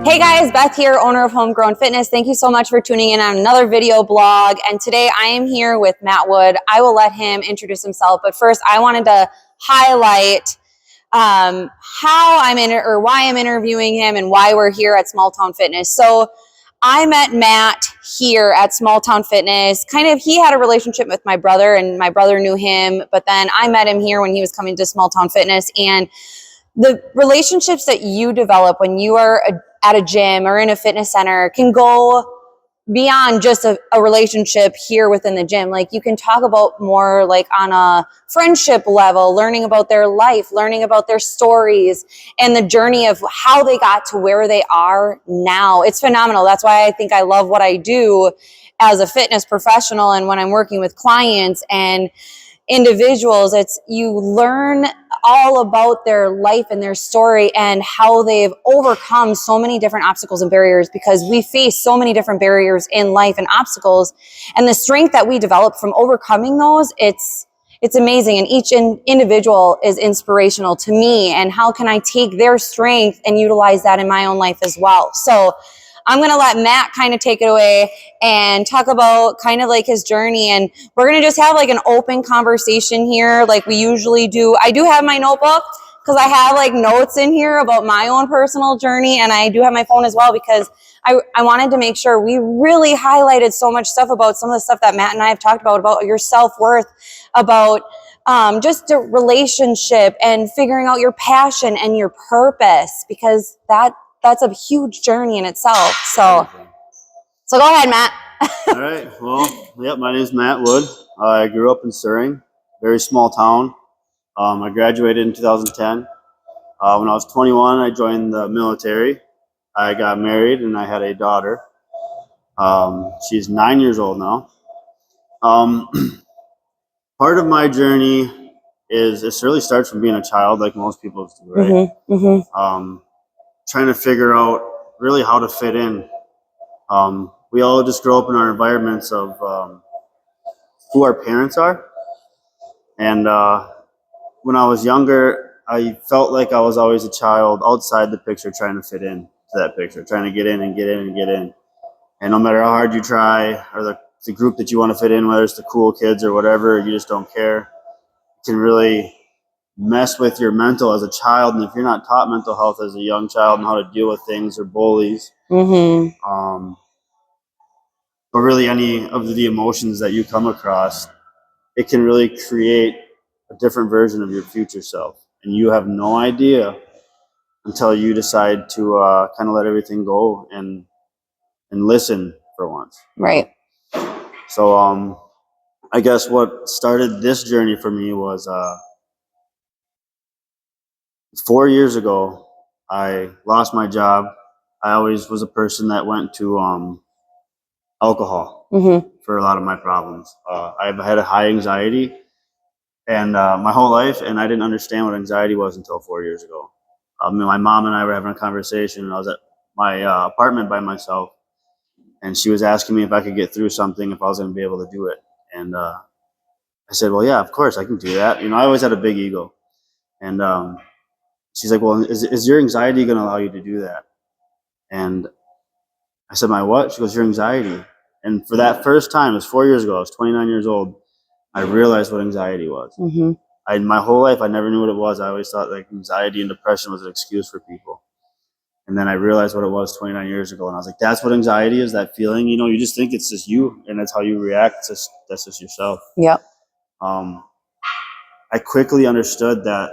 Hey guys, Beth here, owner of Homegrown Fitness. Thank you so much for tuning in on another video blog. And today I am here with Matt Wood. I will let him introduce himself, but first I wanted to highlight how I'm in or why I'm interviewing him and why we're here at Small Town Fitness. So I met Matt here at Small Town Fitness. He had a relationship with my brother and my brother knew him, but then I met him here when he was coming to Small Town Fitness. And the relationships that you develop when you are at a gym or in a fitness center can go beyond just a relationship here within the gym. Like you can talk about more like on a friendship level, learning about their life, learning about their stories and the journey of how they got to where they are now. It's phenomenal. That's why I think I love what I do as a fitness professional. And when I'm working with clients and individuals, it's you learn all about their life and their story and how they've overcome so many different obstacles and barriers, because we face so many different barriers in life and obstacles, and the strength that we develop from overcoming those, it's amazing. And each individual is inspirational to me, and how can I take their strength and utilize that in my own life as well. So I'm going to let Matt kind of take it away and talk about kind of like his journey. And we're going to just have like an open conversation here like we usually do. I do have my notebook because I have like notes in here about my own personal journey. And I do have my phone as well because I wanted to make sure we really highlighted so much stuff about some of the stuff that Matt and I have talked about your self-worth, about just a relationship and figuring out your passion and your purpose, because that's a huge journey in itself. So go ahead, Matt. All right. Well, yep. My name is Matt Wood. I grew up in Surrey, very small town. I graduated in 2010. When I was 21, I joined the military. I got married and I had a daughter. She's 9 years old now. Part of my journey is it really starts from being a child, like most people do, right? Trying to figure out really how to fit in. We all just grow up in our environments of who our parents are. And when I was younger, I felt like I was always a child outside the picture trying to fit in to that picture, trying to get in and get in and get in. And no matter how hard you try, or the group that you want to fit in, whether it's the cool kids or whatever, you just don't care. It can really mess with your mental as a child. And if you're not taught mental health as a young child and how to deal with things or bullies, or really any of the emotions that you come across, it can really create a different version of your future self. And you have no idea until you decide to kind of let everything go and listen for once. Right. So I guess what started this journey for me was 4 years ago, I lost my job. I always was a person that went to alcohol for a lot of my problems. I've had a high anxiety and my whole life, and I didn't understand what anxiety was until 4 years ago. My mom and I were having a conversation, and I was at my apartment by myself, and she was asking me if I could get through something, if I was going to be able to do it. And I said, well, yeah, of course I can do that. I always had a big ego. And she's like, well, is your anxiety going to allow you to do that? And I said, my what? She goes, your anxiety. And for that first time, it was 4 years ago, I was 29 years old, I realized what anxiety was. My whole life, I never knew what it was. I always thought like anxiety and depression was an excuse for people. And then I realized what it was 29 years ago. And I was like, that's what anxiety is, that feeling. You just think it's just you, and that's how you react. That's just yourself. Yep. I quickly understood that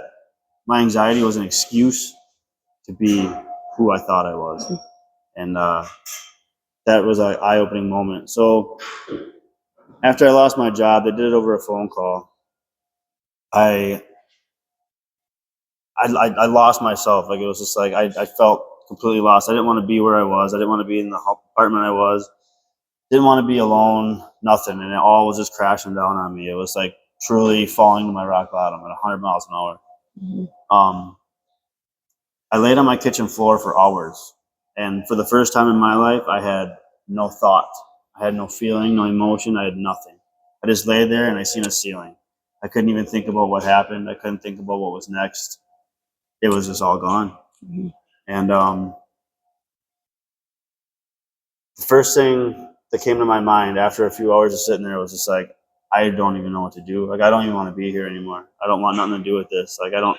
my anxiety was an excuse to be who I thought I was. And that was an eye-opening moment. So after I lost my job, they did it over a phone call. I lost myself. Like, it was just like I felt completely lost. I didn't want to be where I was. I didn't want to be in the apartment I was. Didn't want to be alone. Nothing. And it all was just crashing down on me. It was like truly falling to my rock bottom at 100 miles an hour. I laid on my kitchen floor for hours. And for the first time in my life, I had no thought. I had no feeling, no emotion. I had nothing. I just lay there and I seen a ceiling. I couldn't even think about what happened. I couldn't think about what was next. It was just all gone. And the first thing that came to my mind after a few hours of sitting there was just like, I don't even know what to do. Like, I don't even want to be here anymore. I don't want nothing to do with this. Like, I don't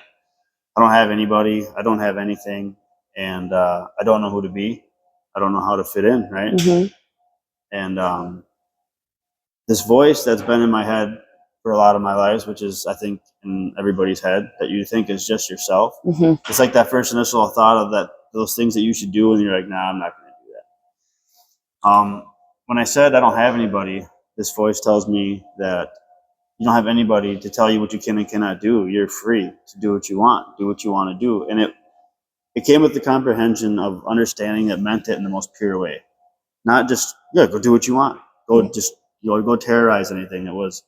have anybody. I don't have anything. And I don't know who to be. I don't know how to fit in, right? Mm-hmm. And this voice that's been in my head for a lot of my life, which is, I think, in everybody's head, that you think is just yourself. Mm-hmm. It's like that first initial thought of that, those things that you should do, and you're like, nah, I'm not going to do that. When I said I don't have anybody, this voice tells me that you don't have anybody to tell you what you can and cannot do. You're free to do what you want to do. And it came with the comprehension of understanding that meant it in the most pure way. Not just, yeah, go do what you want. Go terrorize anything. It was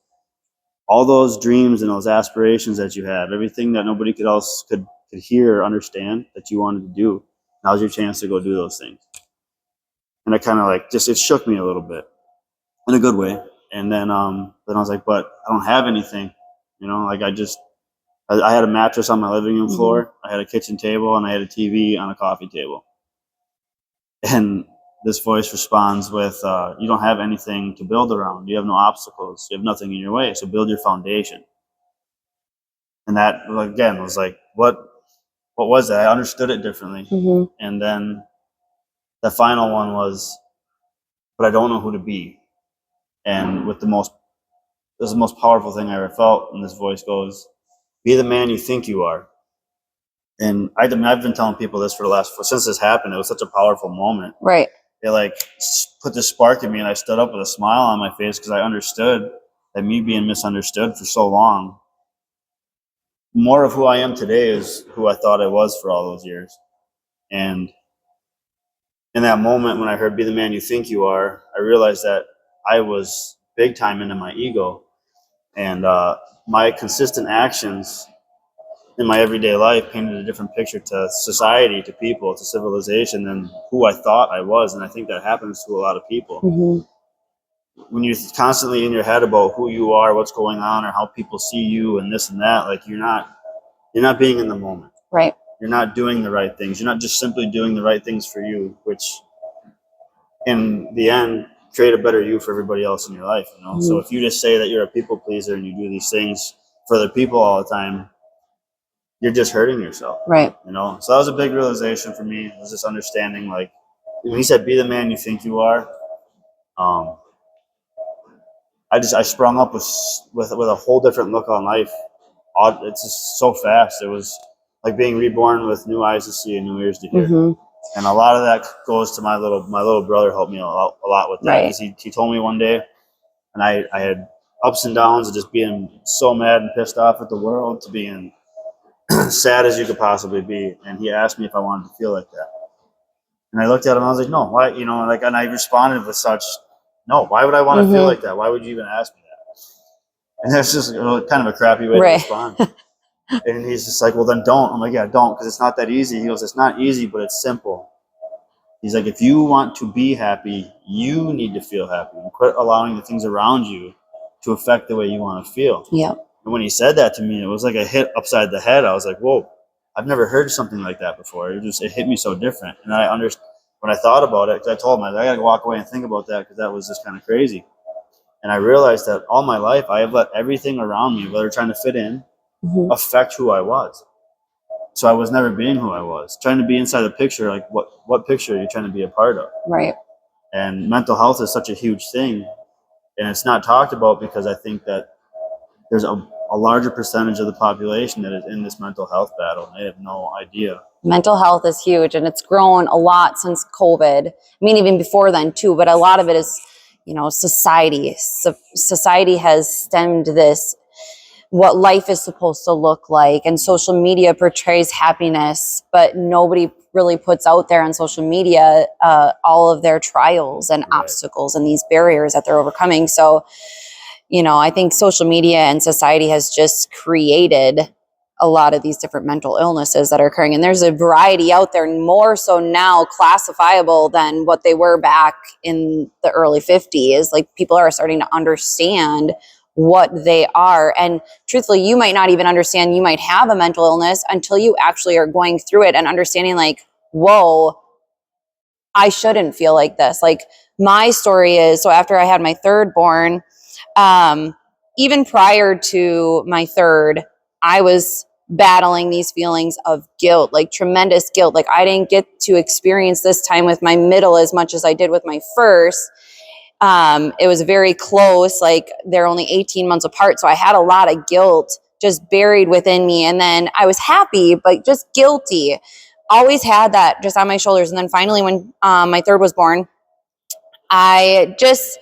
all those dreams and those aspirations that you have, everything that nobody else could hear or understand that you wanted to do. Now's your chance to go do those things. And I kind of like, it shook me a little bit in a good way. And then I was like, but I don't have anything, like I had a mattress on my living room floor. I had a kitchen table, and I had a TV on a coffee table. And this voice responds with, you don't have anything to build around. You have no obstacles. You have nothing in your way. So build your foundation. And that, again, was like, what was that? I understood it differently. Mm-hmm. And then the final one was, but I don't know who to be. And this is the most powerful thing I ever felt. And this voice goes, be the man you think you are. And I've been telling people this since this happened. It was such a powerful moment. Right. It like put this spark in me, and I stood up with a smile on my face because I understood that me being misunderstood for so long, more of who I am today is who I thought I was for all those years. And in that moment when I heard be the man you think you are, I realized that I was big time into my ego, and my consistent actions in my everyday life painted a different picture to society, to people, to civilization than who I thought I was. And I think that happens to a lot of people. Mm-hmm. When you're constantly in your head about who you are, what's going on, or how people see you and this and that, like you're not being in the moment. Right. You're not doing the right things. You're not just simply doing the right things for you, which in the end create a better you for everybody else in your life. Mm-hmm. So if you just say that you're a people pleaser and you do these things for other people all the time, you're just hurting yourself. Right. So that was a big realization for me. It was just understanding, like, when he said, be the man you think you are, I sprung up with a whole different look on life. It's just so fast. It was like being reborn with new eyes to see and new ears to hear. Mm-hmm. And a lot of that goes to my little brother. Helped me a lot with that, because he told me one day, and I had ups and downs of just being so mad and pissed off at the world to being sad as you could possibly be. And he asked me if I wanted to feel like that. And I looked at him and I was like, no, why? And I responded with such, no, why would I want to feel like that? Why would you even ask me that? And that's just kind of a crappy way to respond. And he's just like, well, then don't. I'm like, yeah, don't, because it's not that easy. He goes, it's not easy, but it's simple. He's like, if you want to be happy, you need to feel happy, and quit allowing the things around you to affect the way you want to feel. Yeah. And when he said that to me, it was like a hit upside the head. I was like, whoa, I've never heard something like that before. It hit me so different. And I understood when I thought about it, because I told him, I got to walk away and think about that, because that was just kind of crazy. And I realized that all my life, I have let everything around me, whether trying to fit in, affect who I was. So I was never being who I was. Trying to be inside the picture, like what picture are you trying to be a part of? Right. And mental health is such a huge thing. And it's not talked about because I think that there's a larger percentage of the population that is in this mental health battle, and they have no idea. Mental health is huge, and it's grown a lot since COVID. I mean, even before then too, but a lot of it is, society. So society has stemmed this, what life is supposed to look like, and social media portrays happiness, but nobody really puts out there on social media all of their trials and obstacles and these barriers that they're overcoming. So, I think social media and society has just created a lot of these different mental illnesses that are occurring. And there's a variety out there, more so now classifiable than what they were back in the early 50s. Like, people are starting to understand what they are. And truthfully, you might not even understand you might have a mental illness until you actually are going through it and understanding, like, whoa, I shouldn't feel like this. Like my story is, so after I had my third born, even prior to my third, I was battling these feelings of guilt, like tremendous guilt. Like I didn't get to experience this time with my middle as much as I did with my first. It was very close, like they're only 18 months apart. So I had a lot of guilt just buried within me. And then I was happy, but just guilty. Always had that just on my shoulders. And then finally, when my third was born, I just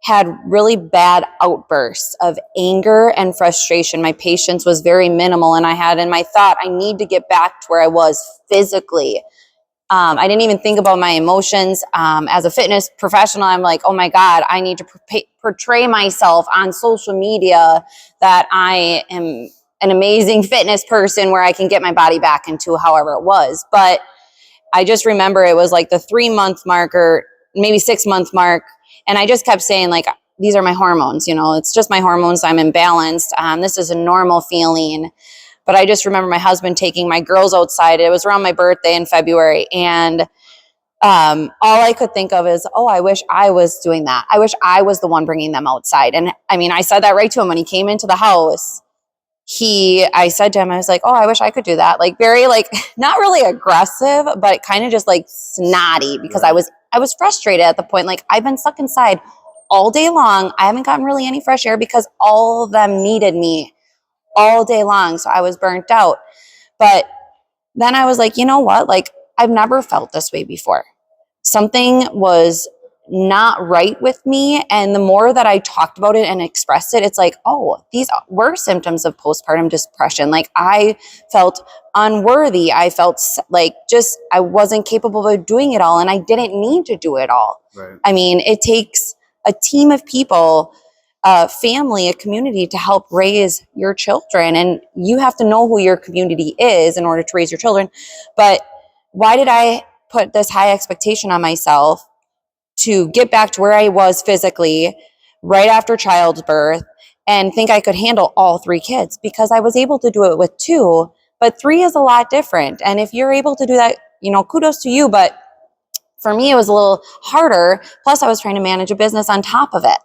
had really bad outbursts of anger and frustration. My patience was very minimal. And I had in my thought, I need to get back to where I was physically. I didn't even think about my emotions. As a fitness professional, I'm like, oh my God, I need to portray myself on social media that I am an amazing fitness person where I can get my body back into however it was. But I just remember it was like the 3-month mark or maybe 6-month mark. And I just kept saying like, these are my hormones, it's just my hormones. I'm imbalanced. This is a normal feeling. But I just remember my husband taking my girls outside. It was around my birthday in February. And all I could think of is, oh, I wish I was doing that. I wish I was the one bringing them outside. And I mean, I said that right to him when he came into the house. I said to him, I was like, oh, I wish I could do that. Like very like, not really aggressive, but kind of just like snotty because I was frustrated at the point. Like I've been stuck inside all day long. I haven't gotten really any fresh air because all of them needed me all day long. So I was burnt out. But then I was like, you know what? Like I've never felt this way before. Something was not right with me. And the more that I talked about it and expressed it, it's like, oh, these were symptoms of postpartum depression. Like I felt unworthy. I felt like just, I wasn't capable of doing it all. And I didn't need to do it all. Right. I mean, it takes a team of people, a family, a community to help raise your children. And you have to know who your community is in order to raise your children. But why did I put this high expectation on myself to get back to where I was physically right after childbirth and think I could handle all 3 kids? Because I was able to do it with 2, but 3 is a lot different. And if you're able to do that, kudos to you. But for me, it was a little harder. Plus I was trying to manage a business on top of it,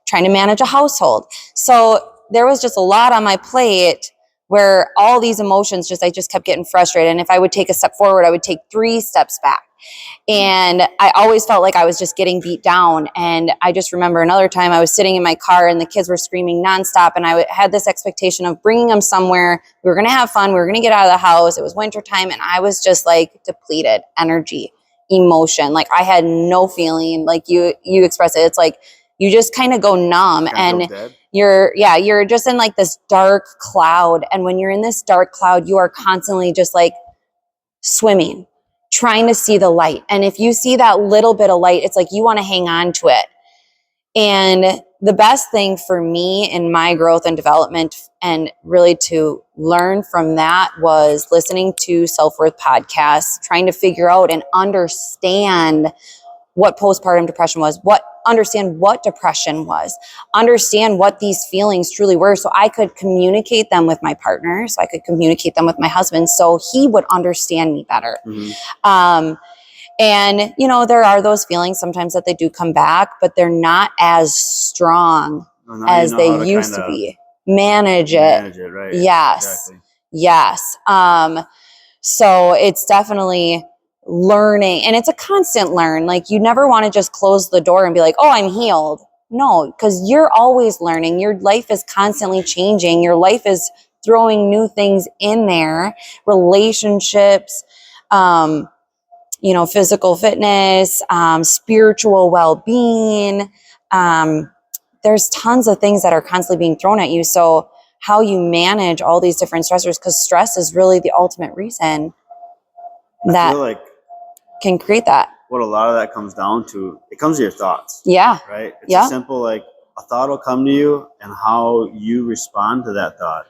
trying to manage a household. So there was just a lot on my plate where all these emotions I just kept getting frustrated. And if I would take a step forward, I would take 3 steps back. And I always felt like I was just getting beat down. And I just remember another time I was sitting in my car and the kids were screaming nonstop. And I had this expectation of bringing them somewhere. We were going to have fun. We were going to get out of the house. It was wintertime. And I was just like depleted energy, emotion. Like I had no feeling. Like you express it. It's like you just kind of go numb and you're just in like this dark cloud. And when you're in this dark cloud, you are constantly just like swimming, trying to see the light. And if you see that little bit of light, it's like you want to hang on to it. And the best thing for me in my growth and development and really to learn from that was listening to self-worth podcasts, trying to figure out and understand what postpartum depression was, understand what depression was, understand what these feelings truly were, so I could communicate them with my partner, so I could communicate them with my husband, so he would understand me better. Mm-hmm. And, there are those feelings sometimes that they do come back, but they're not as strong as they used to be. Manage it, right? Yes. Exactly. Yes. So it's definitely learning, and it's a constant learn. Like you never want to just close the door and be like, oh, I'm healed. No, because you're always learning. Your life is constantly changing. Your life is throwing new things in there, relationships, physical fitness, spiritual well-being. There's tons of things that are constantly being thrown at you. So how you manage all these different stressors, because stress is really the ultimate reason that I feel like can create that. What a lot of that comes down to, it comes to your thoughts. Yeah. Right? It's a simple, like a thought will come to you and how you respond to that thought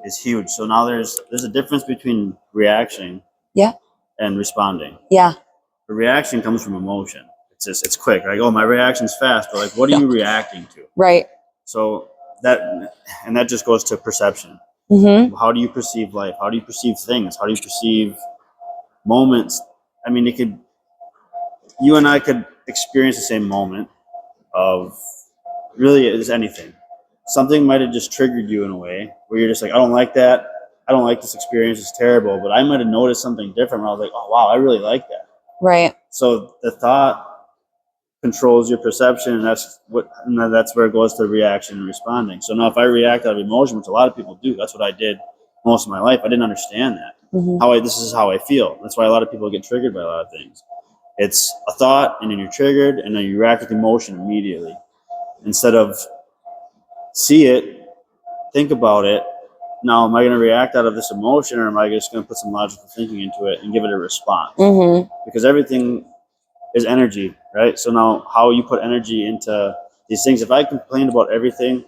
is huge. So now there's a difference between reaction and responding. Yeah. The reaction comes from emotion. It's quick. Like, oh, my reaction's fast, but like, what are you reacting to? Right. So that just goes to perception. Mm-hmm. How do you perceive life? How do you perceive things? How do you perceive moments? I mean, you and I could experience the same moment of really is anything. Something might have just triggered you in a way where you're just like, I don't like that. I don't like this experience. It's terrible. But I might have noticed something different where I was like, oh, wow, I really like that. Right. So the thought controls your perception, and that's where it goes to reaction and responding. So now if I react out of emotion, which a lot of people do, that's what I did most of my life. I didn't understand that. This is how I feel. That's why a lot of people get triggered by a lot of things. It's a thought, and then you're triggered, and then you react with emotion immediately. Instead of see it, think about it. Now, am I going to react out of this emotion, or am I just going to put some logical thinking into it and give it a response? Because everything is energy, right? So now how you put energy into these things, if I complained about everything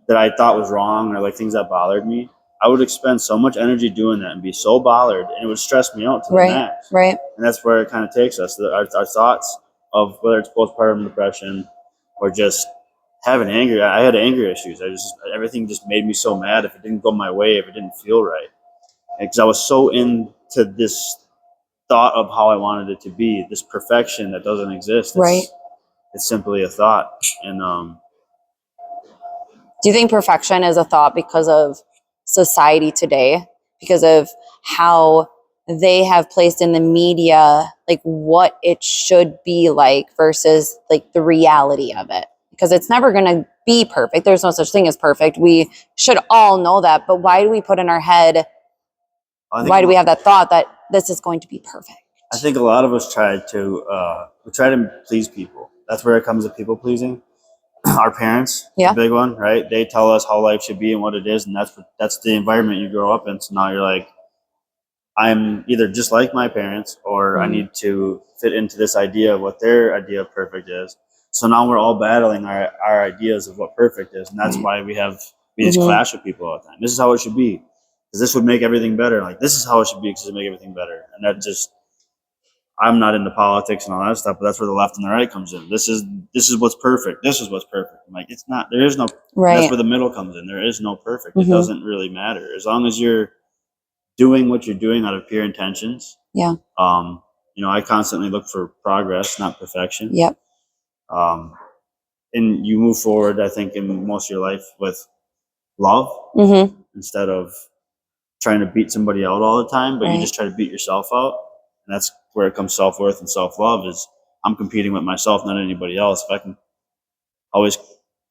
that I thought was wrong or like things that bothered me, I would expend so much energy doing that and be so bothered, and it would stress me out to the max. Right. And that's where it kind of takes us. Our thoughts of whether it's postpartum depression or just having anger. I had anger issues. Everything just made me so mad if it didn't go my way, if it didn't feel right. Because I was so into this thought of how I wanted it to be, this perfection that doesn't exist. It's simply a thought. And do you think perfection is a thought because of society today, because of how they have placed in the media like what it should be like versus like the reality of it? Because it's never going to be perfect. There's no such thing as perfect. We should all know that. But why do we put in our head, why do we have that thought that this is going to be perfect? I think a lot of us try to please people. That's where it comes to people pleasing. Our parents, the big one, right? They tell us how life should be and what it is, and that's the environment you grow up in. So now you're like, I'm either just like my parents, or I need to fit into this idea of what their idea of perfect is. So now we're all battling our ideas of what perfect is, and that's why we just clash with people all the time. This is how it should be, because this would make everything better. Like, this is how it should be because it would make everything better. And that just, I'm not into politics and all that stuff, but that's where the left and the right comes in. This is what's perfect. This is what's perfect. I'm like, it's not. There is no. That's where the middle comes in. There is no perfect. It doesn't really matter as long as you're doing what you're doing out of pure intentions. Yeah. I constantly look for progress, not perfection. Yep. And you move forward, I think, in most of your life with love instead of trying to beat somebody out all the time, but you just try to beat yourself out. And that's where it comes self-worth and self-love is I'm competing with myself, not anybody else. If I can always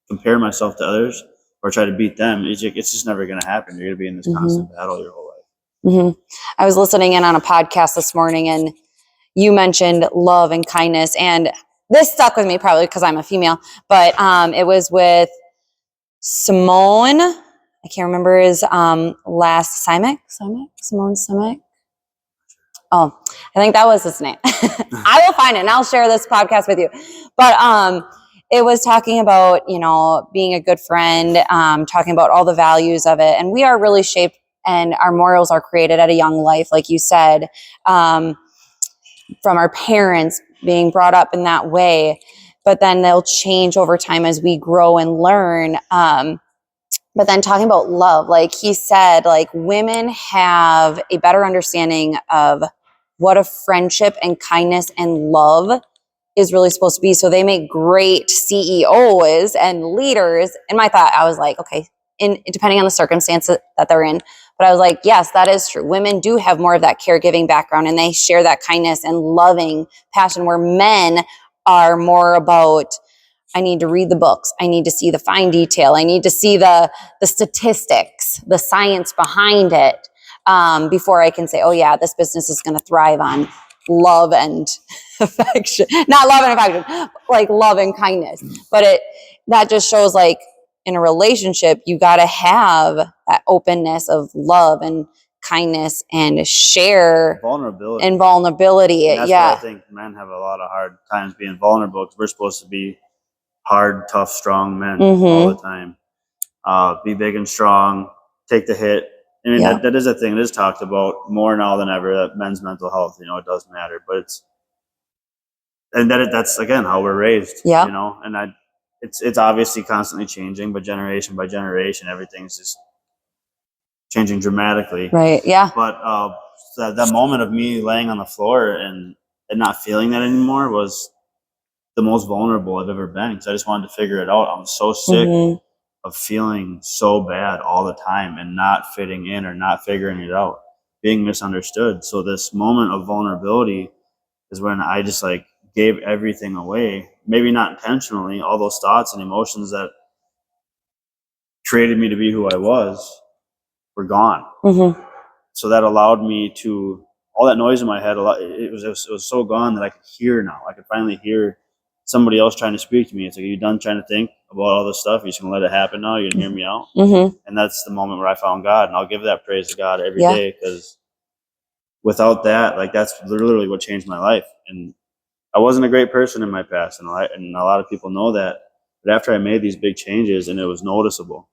compare myself to others or try to beat them, it's just never going to happen. You're going to be in this constant battle your whole life. I was listening in on a podcast this morning, and you mentioned love and kindness, and this stuck with me probably because I'm a female, but it was with Simone. I can't remember his last Simon Simek. Oh, I think that was his name. I will find it and I'll share this podcast with you. But it was talking about, being a good friend, talking about all the values of it. And we are really shaped, and our morals are created at a young life, like you said, from our parents being brought up in that way. But then they'll change over time as we grow and learn. But then talking about love, like he said, like women have a better understanding of what a friendship and kindness and love is really supposed to be. So they make great CEOs and leaders. In my thought, I was like, okay, depending on the circumstances that they're in. But I was like, yes, that is true. Women do have more of that caregiving background, and they share that kindness and loving passion, where men are more about, I need to read the books. I need to see the fine detail. I need to see the statistics, the science behind it, before I can say, oh yeah, this business is going to thrive on love and affection. Not love and affection, like love and kindness. But that just shows, like, in a relationship, you got to have that openness of love and kindness and share vulnerability. And that's why I think men have a lot of hard times being vulnerable, because we're supposed to be hard, tough, strong men all the time. Be big and strong, take the hit. I mean, that is a thing. It is talked about more now than ever, that men's mental health, it does matter. But that's again how we're raised, and it's obviously constantly changing, but generation by generation, everything's just changing dramatically. Right. Yeah. But that moment of me laying on the floor and and not feeling that anymore was the most vulnerable I've ever been, because I just wanted to figure it out. I'm so sick of feeling so bad all the time and not fitting in or not figuring it out, being misunderstood. So this moment of vulnerability is when I just like gave everything away, maybe not intentionally. All those thoughts and emotions that created me to be who I was were gone. So that allowed me to, all that noise in my head, it was so gone that I could hear now. I could finally hear somebody else trying to speak to me. It's like, are you done trying to think about all this stuff? You're just gonna let it happen now? You're gonna hear me out? And that's the moment where I found God, and I'll give that praise to God every day, because without that, like, that's literally what changed my life. And I wasn't a great person in my past, and a lot of people know that. But after I made these big changes, and it was noticeable,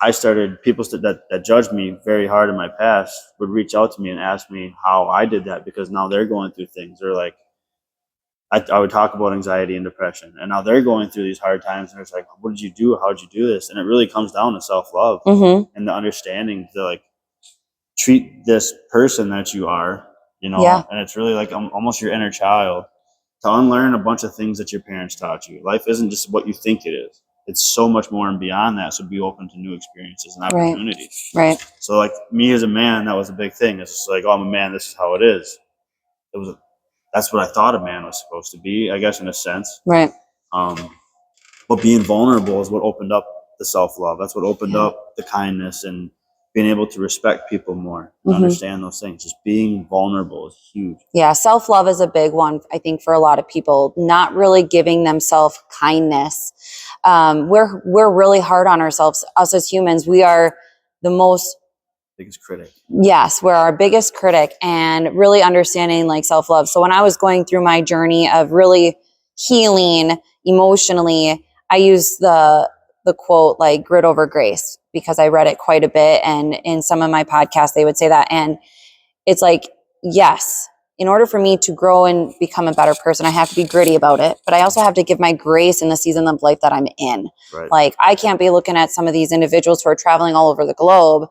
I started, people that judged me very hard in my past would reach out to me and ask me how I did that, because now they're going through things. They're like, I would talk about anxiety and depression, and now they're going through these hard times, and it's like, what did you do? How did you do this? And it really comes down to self-love and the understanding to like treat this person that you are, and it's really like almost your inner child, to unlearn a bunch of things that your parents taught you. Life isn't just what you think it is. It's so much more and beyond that. So be open to new experiences and opportunities. Right. So like me as a man, that was a big thing. It's just like, oh, I'm a man. This is how it is. That's what I thought a man was supposed to be, I guess, in a sense. Right. But being vulnerable is what opened up the self-love. That's what opened up the kindness and being able to respect people more and understand those things. Just being vulnerable is huge. Yeah, self-love is a big one, I think, for a lot of people. Not really giving themselves kindness. We're really hard on ourselves. Us as humans, we are the most biggest critic. Yes, we're our biggest critic, and really understanding like self-love. So when I was going through my journey of really healing emotionally, I used the quote like grit over grace, because I read it quite a bit, and in some of my podcasts they would say that. And it's like, yes, in order for me to grow and become a better person, I have to be gritty about it, but I also have to give my grace in the season of life that I'm in. Like, I can't be looking at some of these individuals who are traveling all over the globe.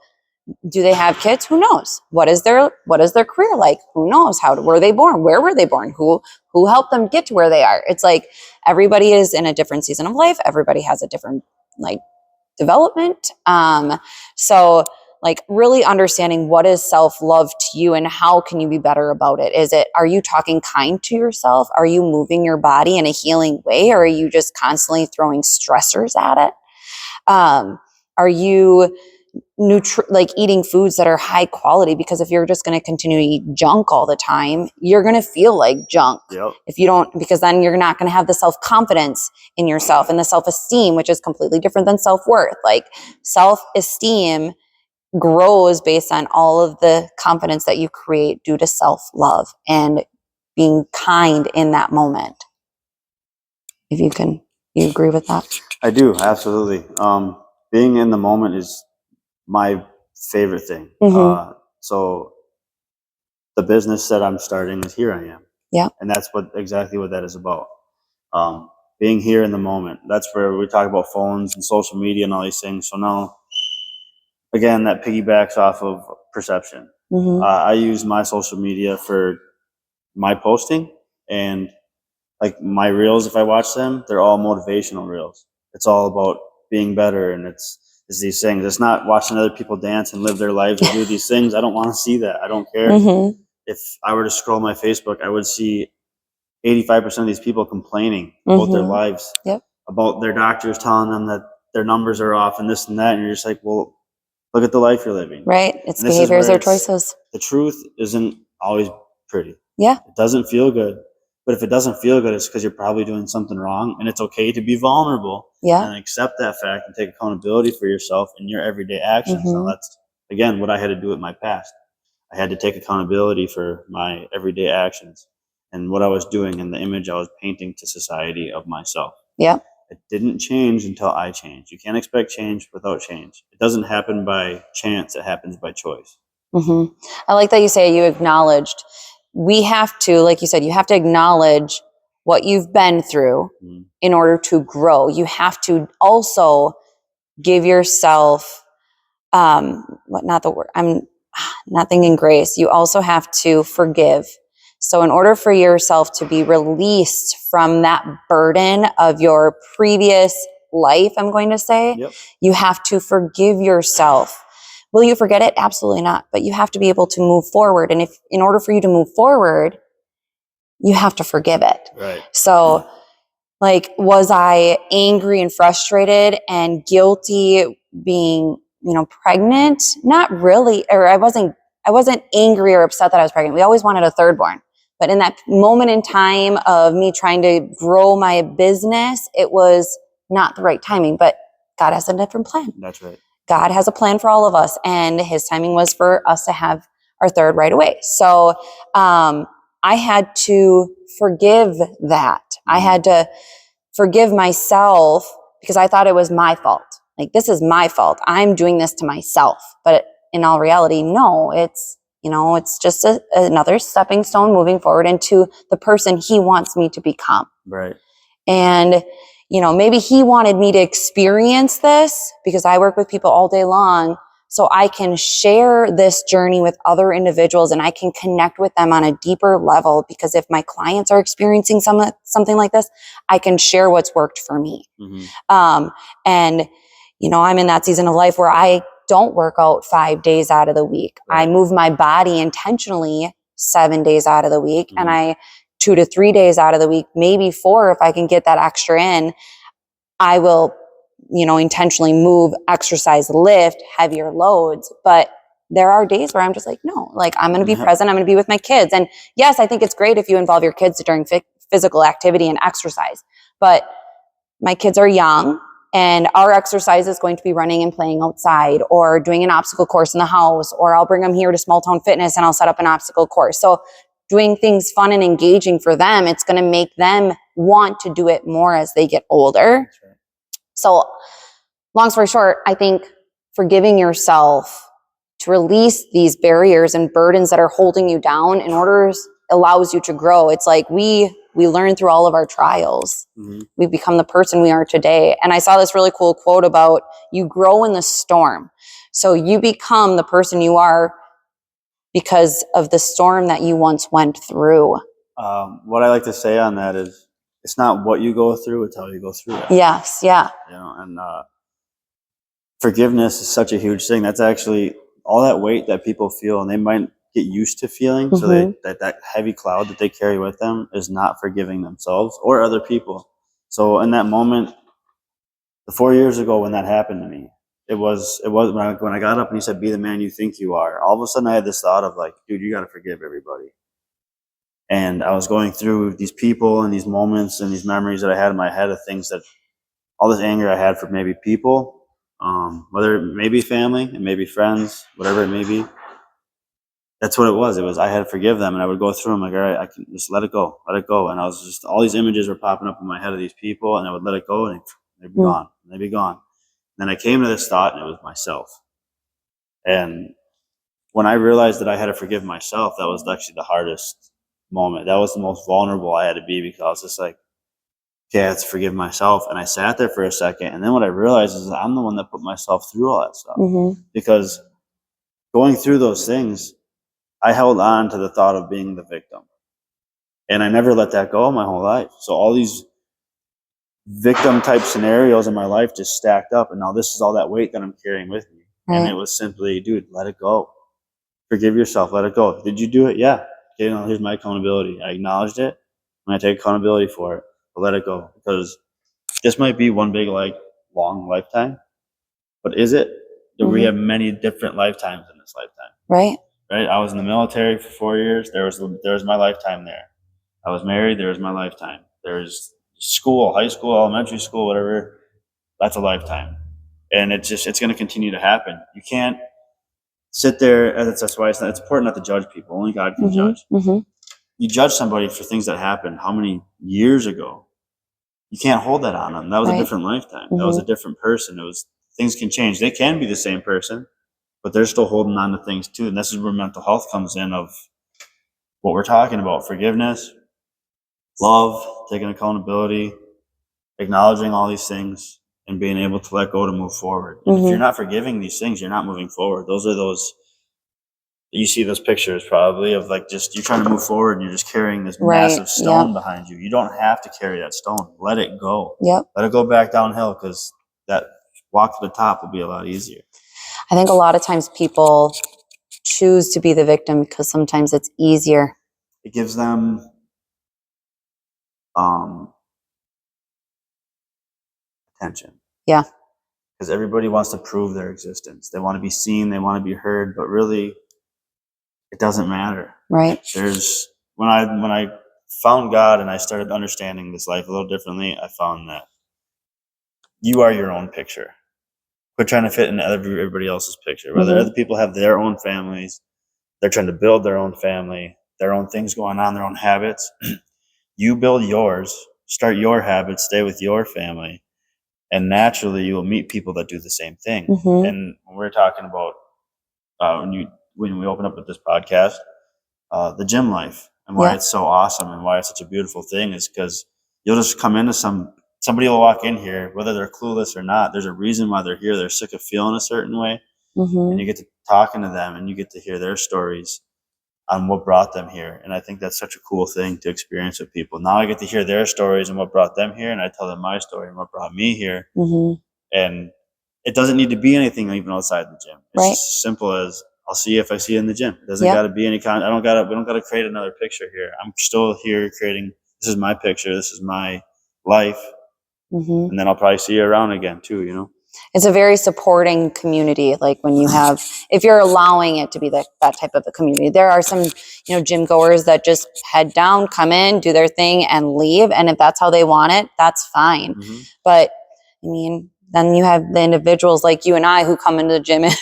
Do they have kids? Who knows? What is their career like? Who knows? How were they born? Where were they born? Who helped them get to where they are? It's like everybody is in a different season of life. Everybody has a different like development. So like really understanding what is self-love to you and how can you be better about it? Are you talking kind to yourself? Are you moving your body in a healing way? Or are you just constantly throwing stressors at it? Are you like eating foods that are high quality? Because if you're just going to continue to eat junk all the time, you're going to feel like junk. If you don't, because then you're not going to have the self-confidence in yourself and the self-esteem, which is completely different than self-worth. Like self-esteem grows based on all of the confidence that you create due to self-love and being kind in that moment. If you agree with that? I do, absolutely. Being in the moment is my favorite thing. So the business that I'm starting is Here I Am. Yeah. And that's exactly what that is about. Being here in the moment. That's where we talk about phones and social media and all these things. So now, again, that piggybacks off of perception. I use my social media for my posting, and like my reels, if I watch them, they're all motivational reels. It's all about being better, and it's these things. It's not watching other people dance and live their lives and do these things. I don't want to see that. I don't care. If I were to scroll my Facebook, I would see 85% of these people complaining about their lives, about their doctors telling them that their numbers are off and this and that. And you're just like, well, look at the life you're living. Right. It's behaviors or choices. The truth isn't always pretty. Yeah. It doesn't feel good. But if it doesn't feel good, it's because you're probably doing something wrong, and it's okay to be vulnerable and accept that fact and take accountability for yourself in your everyday actions. Now that's, again, what I had to do with my past. I had to take accountability for my everyday actions and what I was doing and the image I was painting to society of myself. Yeah. It didn't change until I changed. You can't expect change without change. It doesn't happen by chance. It happens by choice. I like that you say you acknowledged. We have to, like you said, you have to acknowledge what you've been through in order to grow. You have to also give yourself, I'm not thinking grace. You also have to forgive. So in order for yourself to be released from that burden of your previous life, I'm going to say, Yep. you have to forgive yourself. Will you forget it? Absolutely not. But you have to be able to move forward. And if in order for you to move forward, you have to forgive it. Right. So like, was I angry and frustrated and guilty being, pregnant? Not really. Or I wasn't angry or upset that I was pregnant. We always wanted a third born. But in that moment in time of me trying to grow my business, it was not the right timing, but God has a different plan. That's right. God has a plan for all of us, and his timing was for us to have our third right away. So I had to forgive that. I had to forgive myself because I thought it was my fault. Like, this is my fault. I'm doing this to myself. But in all reality, no, it's just another stepping stone moving forward into the person he wants me to become. Right. And, maybe he wanted me to experience this because I work with people all day long. So I can share this journey with other individuals and I can connect with them on a deeper level, because if my clients are experiencing something like this, I can share what's worked for me. Mm-hmm. And, I'm in that season of life where I don't work out 5 days out of the week. Right. I move my body intentionally 7 days out of the week, Mm-hmm. and I 2 to 3 days out of the week, maybe 4 if I can get that extra in. I will, intentionally move, exercise, lift heavier loads. But there are days where I'm just like, no, like, I'm going to be present. I'm going to be with my kids. And yes, I think it's great if you involve your kids during physical activity and exercise. But my kids are young, and our exercise is going to be running and playing outside or doing an obstacle course in the house, or I'll bring them here to Small Town Fitness and I'll set up an obstacle course. So doing things fun and engaging for them, it's going to make them want to do it more as they get older. That's right. So long story short, I think forgiving yourself to release these barriers and burdens that are holding you down in order allows you to grow. It's like we learn through all of our trials. Mm-hmm. We become the person we are today. And I saw this really cool quote about you grow in the storm. So you become the person you are because of the storm that you once went through. What I like to say on that is, it's not what you go through, it's how you go through it. Yes, yeah. And forgiveness is such a huge thing. That's actually all that weight that people feel, and they might get used to feeling. Mm-hmm. So that heavy cloud that they carry with them is not forgiving themselves or other people. So in that moment, the 4 years ago when that happened to me, it was when I got up and he said, "Be the man you think you are." All of a sudden, I had this thought of like, dude, you got to forgive everybody. And I was going through these people and these moments and these memories that I had in my head of things that, all this anger I had for maybe people, whether it may be family, it may be friends, whatever it may be. That's what it was. It was, I had to forgive them, and I would go through them like, all right, I can just let it go. And I was just, all these images were popping up in my head of these people, and I would let it go, and they'd be gone. They'd be gone. And then I came to this thought, and it was myself. And when I realized that I had to forgive myself, that was actually the hardest moment. That was the most vulnerable I had to be, because I was just like, okay, I have to forgive myself. And I sat there for a second. And then what I realized is that I'm the one that put myself through all that stuff. Mm-hmm. Because going through those things, I held on to the thought of being the victim. And I never let that go my whole life. So all these victim type scenarios in my life just stacked up. And now this is all that weight that I'm carrying with me. Right. And it was simply, dude, let it go. Forgive yourself. Let it go. Did you do it? Yeah. Okay, now here's my accountability. I acknowledged it, and I take accountability for it. But let it go, because this might be one big, like, long lifetime. But is it? Mm-hmm. We have many different lifetimes in this lifetime. Right. Right. I was in the military for 4 years. There was my lifetime there. I was married. There was my lifetime. There's school, high school, elementary school, whatever. That's a lifetime, and it's going to continue to happen. You can't sit there, and that's why it's important not to judge people. Only God can judge. Mm-hmm. You judge somebody for things that happened how many years ago. You can't hold that on them. That was a different lifetime. Mm-hmm. That was a different person. Things can change. They can be the same person, but they're still holding on to things too. And this is where mental health comes in, of what we're talking about: forgiveness, love, taking accountability, acknowledging all these things, and being able to let go to move forward. And if you're not forgiving these things, you're not moving forward. Those are those you see those pictures probably of like just you're trying to move forward and you're just carrying this Right. massive stone behind you. You don't have to carry that stone. Let it go. Yep. Let it go back downhill, because that walk to the top will be a lot easier. I think a lot of times people choose to be the victim because sometimes it's easier. It gives them attention. Yeah. Because everybody wants to prove their existence. They want to be seen, they want to be heard, but really it doesn't matter. Right. When I found God and I started understanding this life a little differently, I found that you are your own picture. Quit trying to fit in everybody else's picture. Whether other people have their own families, they're trying to build their own family, their own things going on, their own habits. You build yours, start your habits, stay with your family, and naturally you will meet people that do the same thing. And when we're talking about when we open up with this podcast, the gym life and why it's so awesome and why it's such a beautiful thing is because you'll just come into somebody will walk in here, whether they're clueless or not. There's a reason why they're here. They're sick of feeling a certain way. And you get to talking to them and you get to hear their stories on what brought them here. And I think that's such a cool thing to experience with people. Now I get to hear their stories and what brought them here, and I tell them my story and what brought me here. And it doesn't need to be anything even outside the gym. It's just as simple as I'll see you if I see you in the gym. It doesn't got to be any kind. We don't got to create another picture here. I'm still here creating. This is my picture. This is my life. And then I'll probably see you around again too, you know? It's a very supporting community. Like when you have, if you're allowing it to be that type of a community, there are some, gym goers that just head down, come in, do their thing and leave. And if that's how they want it, that's fine. But I mean, then you have the individuals like you and I who come into the gym and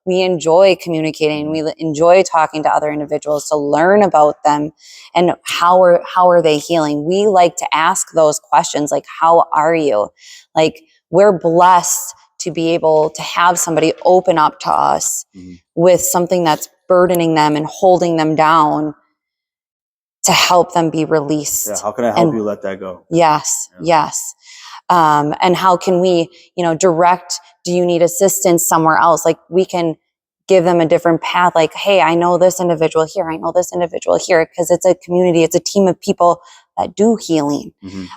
we enjoy communicating. We enjoy talking to other individuals to learn about them and how are they healing. We like to ask those questions like, how are you? Like, we're blessed to be able to have somebody open up to us with something that's burdening them and holding them down to help them be released. Yeah, how can I help you let that go? Yes. And how can we, direct, do you need assistance somewhere else? Like we can give them a different path. Like, hey, I know this individual here. I know this individual here, because it's a community. It's a team of people that do healing.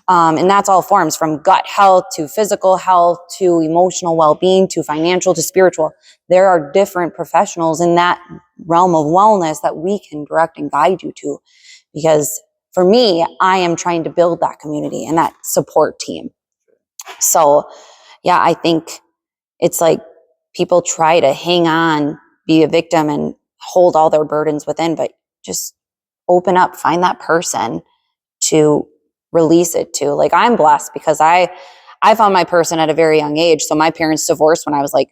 And that's all forms, from gut health to physical health to emotional well-being to financial to spiritual. There are different professionals in that realm of wellness that we can direct and guide you to. Because for me, I am trying to build that community and that support team. So yeah, I think it's like people try to hang on, be a victim and hold all their burdens within, but just open up, find that person to release it to. Like I'm blessed because I found my person at a very young age. So my parents divorced when I was like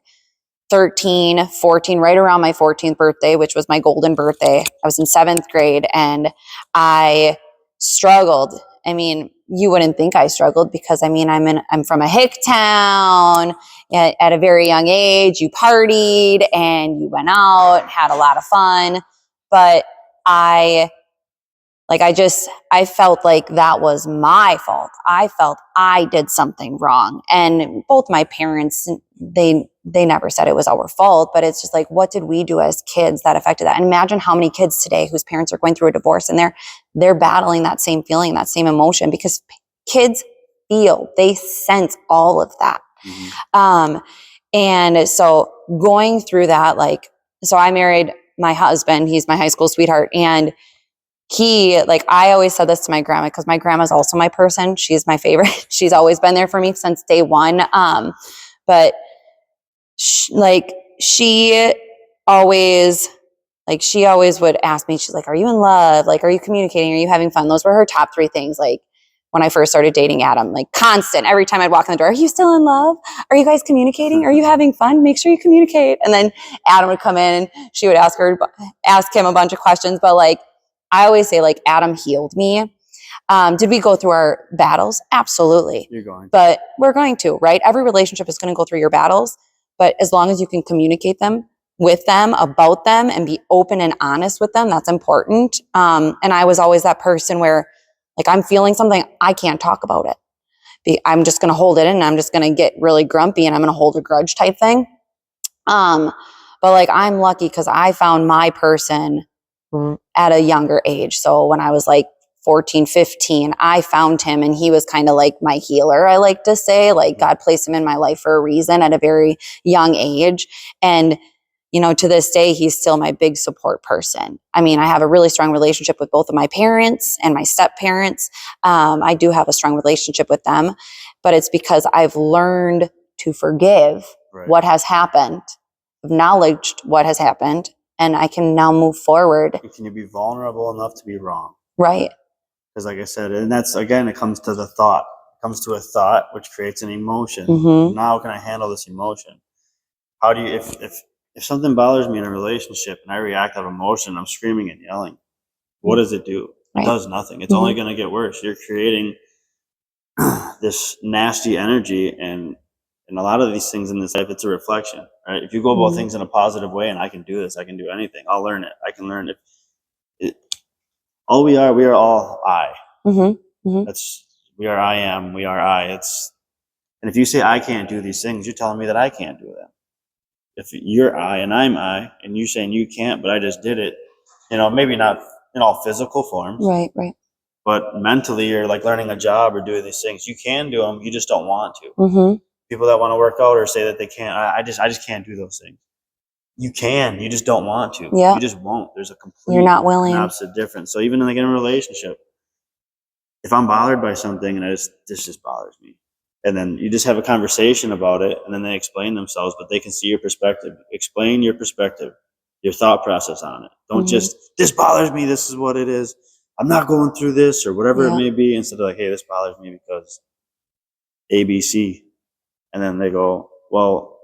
13, 14, right around my 14th birthday, which was my golden birthday. I was in 7th grade and I struggled. I mean, you wouldn't think I struggled because I'm from a hick town at a very young age. You partied and you went out, had a lot of fun, but I felt like that was my fault. I felt I did something wrong. And both my parents, they never said it was our fault, but it's just like, what did we do as kids that affected that? And imagine how many kids today whose parents are going through a divorce and they're battling that same feeling, that same emotion, because kids they sense all of that. And so going through that, so I married my husband, he's my high school sweetheart, and I always said this to my grandma, because my grandma's also my person. She's my favorite. She's always been there for me since day one. But she always would ask me, she's like, are you in love? Like, are you communicating? Are you having fun? Those were her top 3 things. Like when I first started dating Adam, like constant, every time I'd walk in the door, are you still in love? Are you guys communicating? Are you having fun? Make sure you communicate. And then Adam would come in and she would ask him a bunch of questions. But I always say, Adam healed me. Did we go through our battles? Absolutely. You're going. But we're going to, right? Every relationship is going to go through your battles. But as long as you can communicate them with them, about them, and be open and honest with them, that's important. And I was always that person where, I'm feeling something, I can't talk about it. I'm just going to hold it in, and I'm just going to get really grumpy, and I'm going to hold a grudge type thing. But But like, I'm lucky because I found my person at a younger age. So when I was like 14, 15, I found him, and he was kind of like my healer. I like to say, like, God placed him in my life for a reason at a very young age. And, you know, to this day, he's still my big support person. I mean, I have a really strong relationship with both of my parents and my step parents. I do have a strong relationship with them, but it's because I've learned to forgive what has happened, acknowledged what has happened, and I can now move forward. Can you be vulnerable enough to be wrong? Right. Because like I said, and that's, again, it comes to the thought. It comes to a thought, which creates an emotion. Now how can I handle this emotion? How do you, if something bothers me in a relationship and I react out of emotion, I'm screaming and yelling, what does it do? It does nothing. It's only going to get worse. You're creating this nasty energy, and a lot of these things in this life, it's a reflection, right? If you go about things in a positive way, and I can do this, I can do anything, I'll learn it, I can learn it. All we are all I. That's, we are, I am, we are I. And if you say I can't do these things, you're telling me that I can't do them. If you're I and I'm I, and you're saying you can't, but I just did it, you know, maybe not in all physical forms, Right. but mentally, you're like learning a job or doing these things. You can do them, you just don't want to. People that want to work out or say that they can't, I just can't do those things. You can, you just don't want to. You just won't. There's a complete, you're not willing, opposite difference. So even like in a relationship, if I'm bothered by something and this just bothers me, and then you just have a conversation about it, and then they explain themselves, but they can see your perspective. Explain your perspective, your thought process on it. Don't just, this bothers me, this is what it is, I'm not going through this, or whatever it may be, instead of like, hey, this bothers me because ABC. And then they go, well,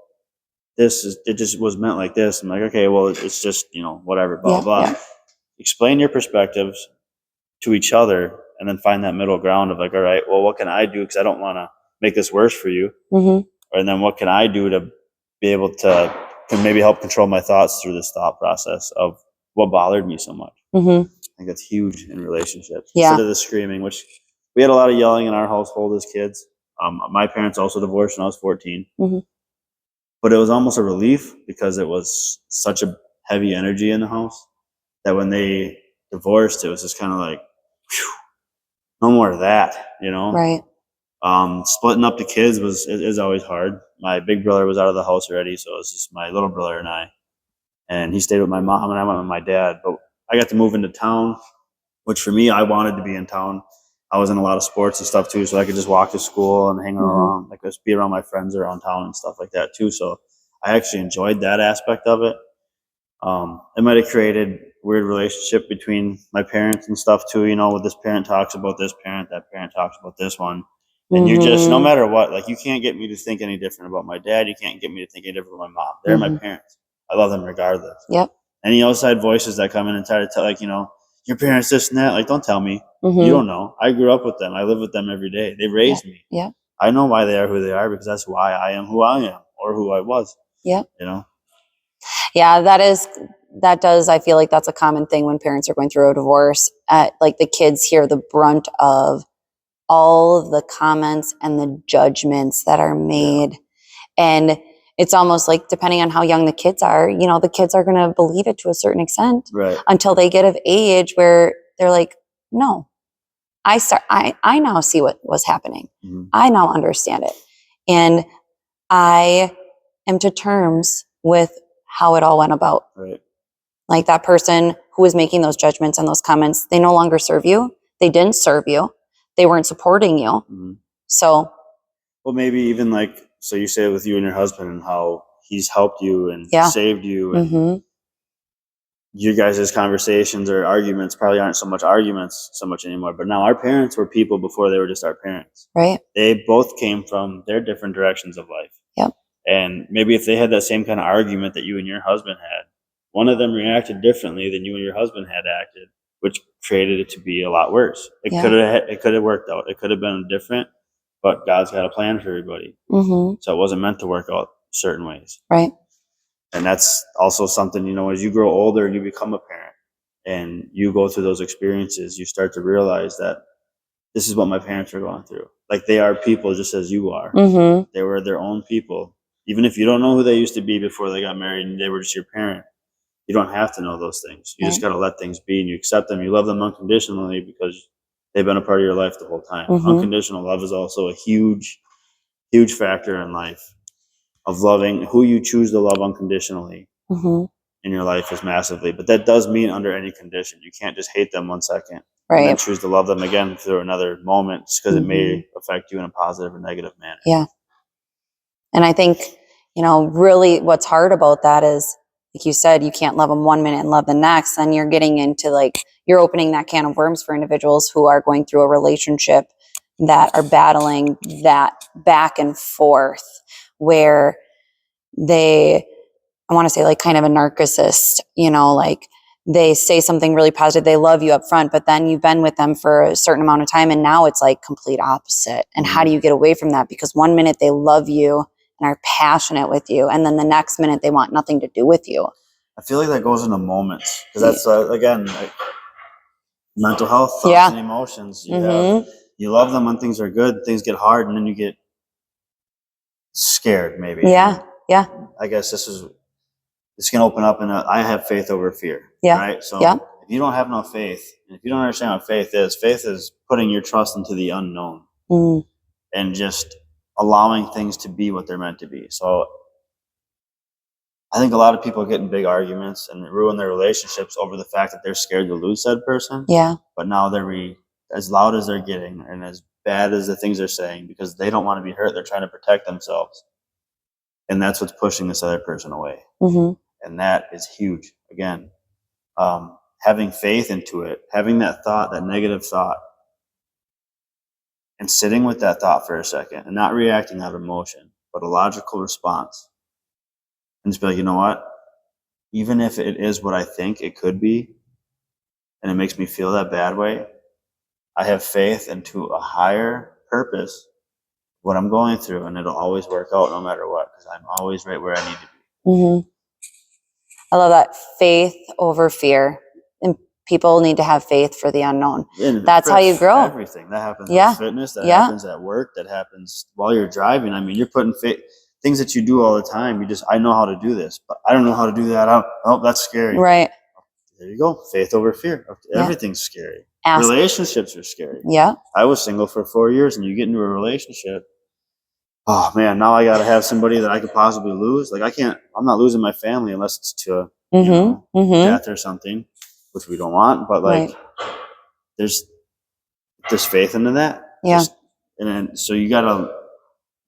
it just was meant like this. I'm like, okay, well, it's just, you know, whatever, blah, blah. Explain your perspectives to each other, and then find that middle ground of like, all right, well, what can I do? Because I don't want to make this worse for you. And then what can I do to be able to maybe help control my thoughts through this thought process of what bothered me so much. I think that's huge in relationships. Instead of the screaming, which we had a lot of yelling in our household as kids. My parents also divorced when I was 14. But it was almost a relief, because it was such a heavy energy in the house that when they divorced, it was just kind of like, whew, no more of that, you know? Right. Splitting up the kids is always hard. My big brother was out of the house already, so it was just my little brother and I. And he stayed with my mom, and I went with my dad. But I got to move into town, which for me, I wanted to be in town. I was in a lot of sports and stuff too, so I could just walk to school and hang around, like just be around my friends around town and stuff like that too. So I actually enjoyed that aspect of it. It might have created weird relationship between my parents and stuff too. You know, with this parent talks about this parent, that parent talks about this one. And you're just, no matter what, like, you can't get me to think any different about my dad. You can't get me to think any different about my mom. They're my parents. I love them regardless. Any outside voices that come in and try to tell, like, you know, your parents this and that, like, don't tell me. You don't know. I grew up with them. I live with them every day. They raised me. I know why they are who they are, because that's why I am who I am, or who I was. You know? Yeah, that does. I feel like that's a common thing when parents are going through a divorce. Like, the kids hear the brunt of all of the comments and the judgments that are made. And it's almost like, depending on how young the kids are, you know, the kids are going to believe it to a certain extent, until they get of age where they're like, no, I now see what was happening. I now understand it. And I am to terms with how it all went about. Like, that person who was making those judgments and those comments, they no longer serve you. They didn't serve you. They weren't supporting you. So, well, maybe even like, so you say with you and your husband, and how he's helped you and saved you, and you guys' conversations or arguments probably aren't so much arguments so much anymore. But now, our parents were people before they were just our parents. They both came from their different directions of life. And maybe if they had that same kind of argument that you and your husband had, one of them reacted differently than you and your husband had acted, which created it to be a lot worse. It could have worked out. It could have been different, but God's got a plan for everybody. So it wasn't meant to work out certain ways. And that's also something, you know, as you grow older and you become a parent and you go through those experiences, you start to realize that this is what my parents are going through. Like, they are people just as you are. They were their own people. Even if you don't know who they used to be before they got married and they were just your parent, you don't have to know those things. You just got to let things be, and you accept them. You love them unconditionally because they've been a part of your life the whole time. Unconditional love is also a huge, huge factor in life of loving. Who you choose to love unconditionally in your life is massively, but that does mean under any condition. You can't just hate them 1 second and then choose to love them again through another moment just because it may affect you in a positive or negative manner. Yeah. And I think, really what's hard about that is, like you said, you can't love them 1 minute and love the next. Then you're getting into you're opening that can of worms for individuals who are going through a relationship that are battling that back and forth where I want to say kind of a narcissist, they say something really positive. They love you up front, but then you've been with them for a certain amount of time and now it's complete opposite. And how do you get away from that? Because 1 minute they love you and are passionate with you, and then the next minute they want nothing to do with you. I feel like that goes into moments because that's again mental health, thoughts and emotions. You love them when things are good, things get hard, and then you get scared. Maybe. Yeah. I guess this can open up, and I have faith over fear. Yeah. Right. So if you don't have no faith, and if you don't understand what faith is putting your trust into the unknown and just allowing things to be what they're meant to be. So I think a lot of people get in big arguments and ruin their relationships over the fact that they're scared to lose said person. Yeah. But now they're as loud as they're getting and as bad as the things they're saying because they don't want to be hurt. They're trying to protect themselves. And that's what's pushing this other person away. And that is huge. Again, having faith into it, having that thought, that negative thought, and sitting with that thought for a second and not reacting out of emotion, but a logical response. And just be like, you know what? Even if it is what I think it could be, and it makes me feel that bad way, I have faith into a higher purpose, what I'm going through, and it'll always work out no matter what, because I'm always right where I need to be. I love that. Faith over fear. And people need to have faith for the unknown. And that's how you grow. Everything. That happens with fitness, that happens at work, that happens while you're driving. I mean, you're putting things that you do all the time. I know how to do this, but I don't know how to do that. Oh, that's scary. Right. There you go. Faith over fear. Everything's scary. Relationships are scary. Yeah. I was single for 4 years, and you get into a relationship. Oh man, now I got to have somebody that I could possibly lose. I'm not losing my family unless it's to death or something, which we don't want. But there's faith into that. Yeah. And then, so you got to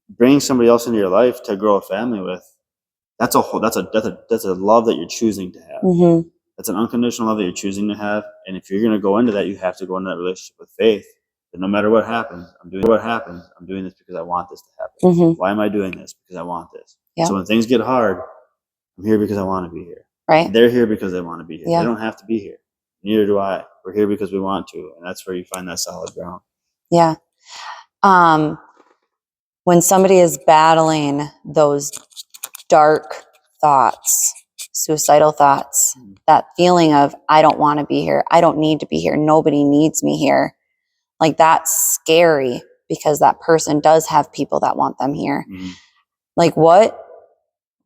bring somebody else into your life to grow a family with. That's a love that you're choosing to have. That's an unconditional love that you're choosing to have. And if you're going to go into that, you have to go into that relationship with faith. That no matter what happens, I'm doing this because I want this to happen. Why am I doing this? Because I want this. Yeah. So when things get hard, I'm here because I want to be here. Right. They're here because they want to be here. Yeah. They don't have to be here. Neither do I. We're here because we want to. And that's where you find that solid ground. Yeah. When somebody is battling those dark thoughts, suicidal thoughts, that feeling of, I don't want to be here. I don't need to be here. Nobody needs me here. That's scary because that person does have people that want them here.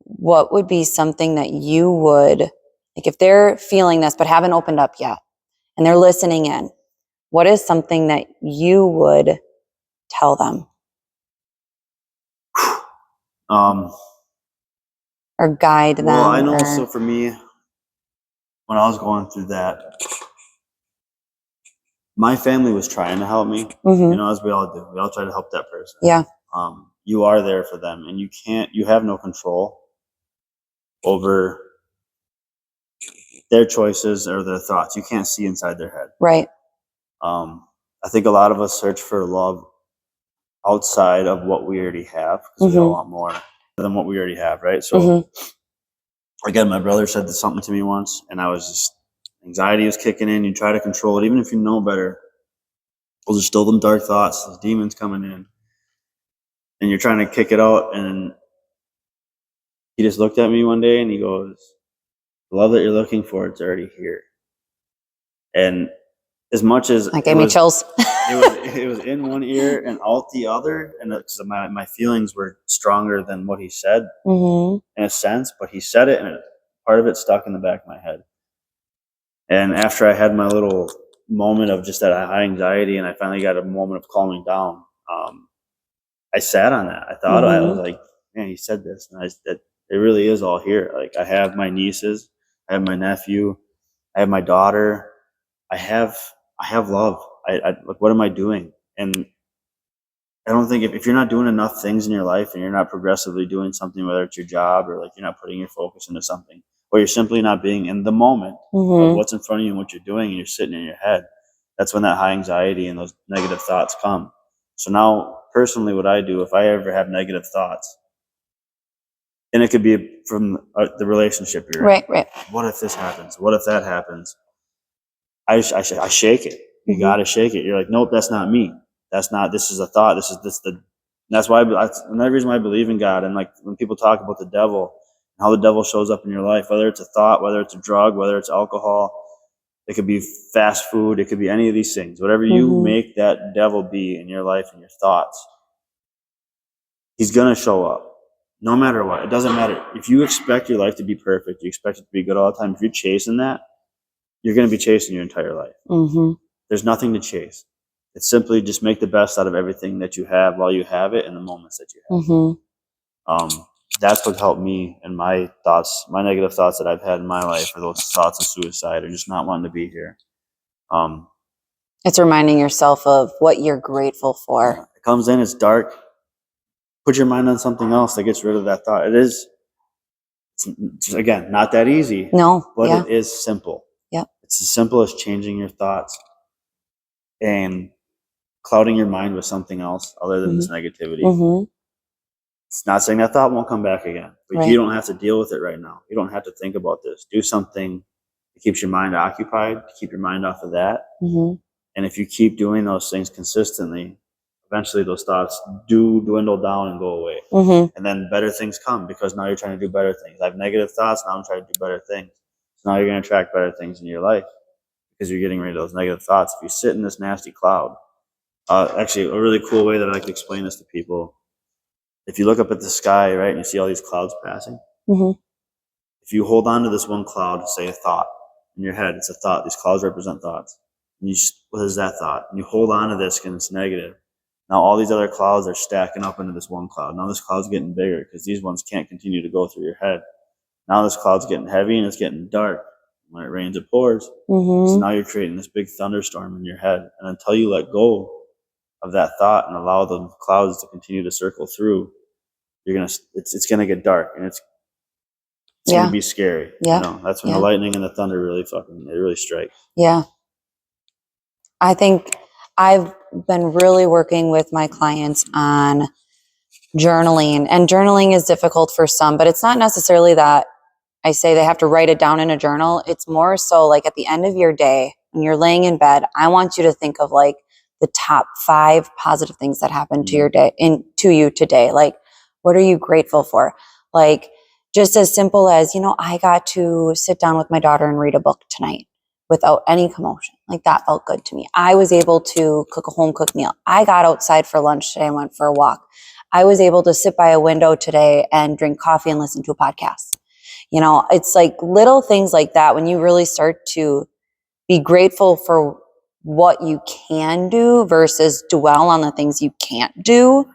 What would be something that you would, if they're feeling this but haven't opened up yet and they're listening in, what is something that you would tell them? Or guide them? Well, I know. So for me, when I was going through that, my family was trying to help me, as we all do. We all try to help that person. Yeah. You are there for them, and you have no control over their choices or their thoughts. You can't see inside their head. Right. I think a lot of us search for love outside of what we already have because we all want more than what we already have, right? So again, my brother said something to me once, and I was just, anxiety was kicking in. You try to control it, even if you know better. Those are still them dark thoughts, those demons coming in, and you're trying to kick it out. And he just looked at me one day and he goes, "The love that you're looking for, it's already here." And as much as that gave me chills. it was in one ear and out the other, and my feelings were stronger than what he said in a sense. But he said it, and part of it stuck in the back of my head. And after I had my little moment of just that high anxiety, and I finally got a moment of calming down, I sat on that. I thought I was like, man, he said this, and that it really is all here. Like, I have my nieces, I have my nephew, I have my daughter, I have love. Like, what am I doing? And I don't think if you're not doing enough things in your life and you're not progressively doing something, whether it's your job or like you're not putting your focus into something, or you're simply not being in the moment of what's in front of you and what you're doing, and you're sitting in your head, that's when that high anxiety and those negative thoughts come. So now, personally, what I do, if I ever have negative thoughts, and it could be from the relationship you're in. Right. What if this happens? What if that happens? I shake it. You got to shake it. You're like, nope, that's not me. That's not, this is a thought. That's why another reason why I believe in God. And like when people talk about the devil, how the devil shows up in your life, whether it's a thought, whether it's a drug, whether it's alcohol, it could be fast food, it could be any of these things. Whatever you make that devil be in your life and your thoughts, he's going to show up no matter what. It doesn't matter. If you expect your life to be perfect, you expect it to be good all the time, if you're chasing that, you're going to be chasing your entire life. There's nothing to chase. It's simply just make the best out of everything that you have while you have it in the moments that you have. That's what helped me in my thoughts, my negative thoughts that I've had in my life, are those thoughts of suicide or just not wanting to be here. It's reminding yourself of what you're grateful for. Yeah, it comes in, it's dark. Put your mind on something else that gets rid of that thought. It's again, not that easy. No. But it is simple. Yeah. It's as simple as changing your thoughts and clouding your mind with something else other than this negativity. It's not saying that thought won't come back again, but you don't have to deal with it right now. You don't have to think about this. Do something that keeps your mind occupied, to keep your mind off of that. And if you keep doing those things consistently, eventually those thoughts do dwindle down and go away. And then better things come, because now you're trying to do better things. I have negative thoughts, now I'm trying to do better things. So now you're going to attract better things in your life because you're getting rid of those negative thoughts. If you sit in this nasty cloud, actually, a really cool way that I like to explain this to people, if you look up at the sky, right, and you see all these clouds passing, if you hold on to this one cloud, say a thought in your head, it's a thought. These clouds represent thoughts. And what is that thought? And you hold on to this and it's negative. Now all these other clouds are stacking up into this one cloud. Now this cloud's getting bigger because these ones can't continue to go through your head. Now this cloud's getting heavy and it's getting dark. When it rains, it pours. So now you're creating this big thunderstorm in your head. And until you let go of that thought and allow the clouds to continue to circle through, it's gonna get dark, and it's gonna be scary. You know, that's when the lightning and the thunder really strike. Yeah. I think I've been really working with my clients on journaling, and journaling is difficult for some, but it's not necessarily that I say they have to write it down in a journal. It's more so like at the end of your day, when you're laying in bed, I want you to think of like the top 5 positive things that happened to your day, to you today. Like, what are you grateful for? Like, just as simple as, I got to sit down with my daughter and read a book tonight without any commotion. Like, that felt good to me. I was able to cook a home cooked meal. I got outside for lunch today and went for a walk. I was able to sit by a window today and drink coffee and listen to a podcast. It's like little things like that. When you really start to be grateful for what you can do versus dwell on the things you can't do,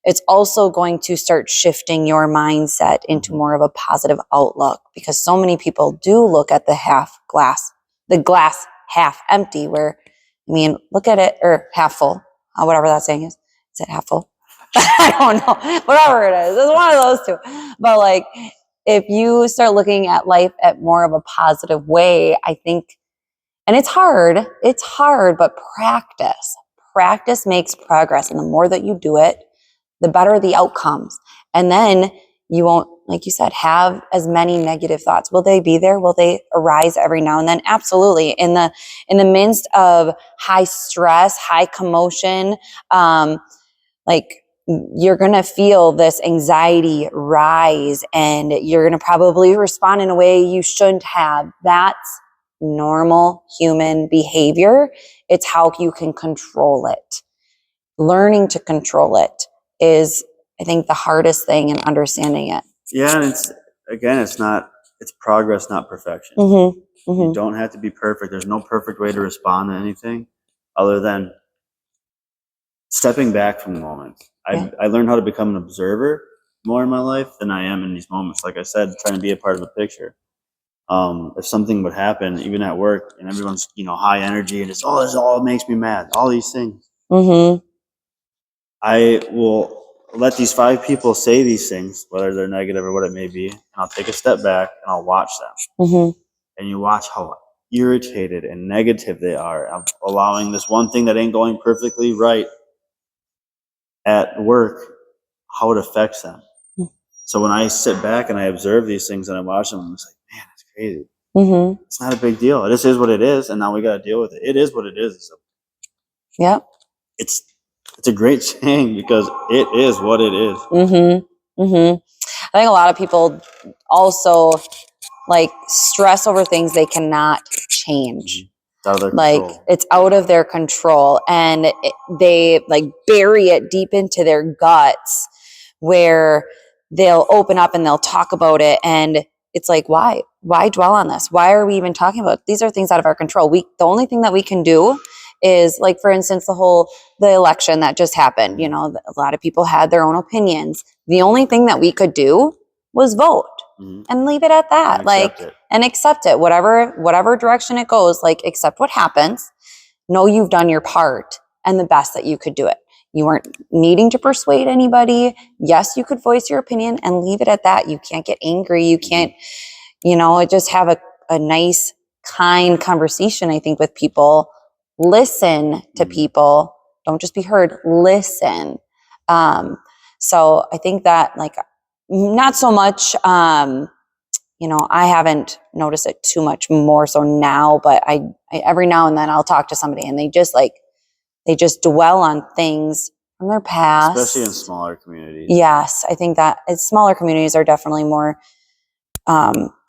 it's also going to start shifting your mindset into more of a positive outlook, because so many people do look at the glass half empty, where, look at it, or half full, whatever that saying is. Is it half full? I don't know. Whatever it is. It's one of those two. But like, if you start looking at life at more of a positive way, I think, and it's hard, but practice makes progress. And the more that you do it, the better the outcomes. And then you won't, like you said, have as many negative thoughts. Will they be there? Will they arise every now and then? Absolutely. In the midst of high stress, high commotion, you're going to feel this anxiety rise, and you're going to probably respond in a way you shouldn't have. That's normal human behavior. It's how you can control it. Learning to control it is, I think, the hardest thing in understanding it. Yeah, and it's progress, not perfection. You don't have to be perfect. There's no perfect way to respond to anything other than stepping back from the moment. I learned how to become an observer more in my life than I am in these moments. Like I said, trying to be a part of the picture. If something would happen, even at work, and everyone's high energy, and this all makes me mad. All these things. I will let these 5 people say these things, whether they're negative or what it may be, and I'll take a step back and I'll watch them. And you watch how irritated and negative they are of allowing this one thing that ain't going perfectly right at work, how it affects them. So when I sit back and I observe these things and I watch them, I'm just like, man, it's crazy. It's not a big deal. This is what it is, and now we got to deal with it. It is what it is. So it's a great saying because it is what it is. I think a lot of people also stress over things they cannot change. It's out of their control. It's out of their control, and they bury it deep into their guts, where they'll open up and they'll talk about it, and it's like, why dwell on this? Why are we even talking about it? These are things out of our control. The only thing that we can do is, for instance, the election that just happened. A lot of people had their own opinions. The only thing that we could do was vote. And leave it at that. And accept it. Whatever direction it goes, accept what happens. Know you've done your part and the best that you could do it. You weren't needing to persuade anybody. Yes, you could voice your opinion and leave it at that. You can't get angry. You can't, just have a nice, kind conversation, I think, with people. Listen to people. Don't just be heard. Listen. So I think that, not so much, I haven't noticed it too much more so now, but I every now and then I'll talk to somebody and they just dwell on things from their past. Especially in smaller communities. Yes, I think that smaller communities are definitely more,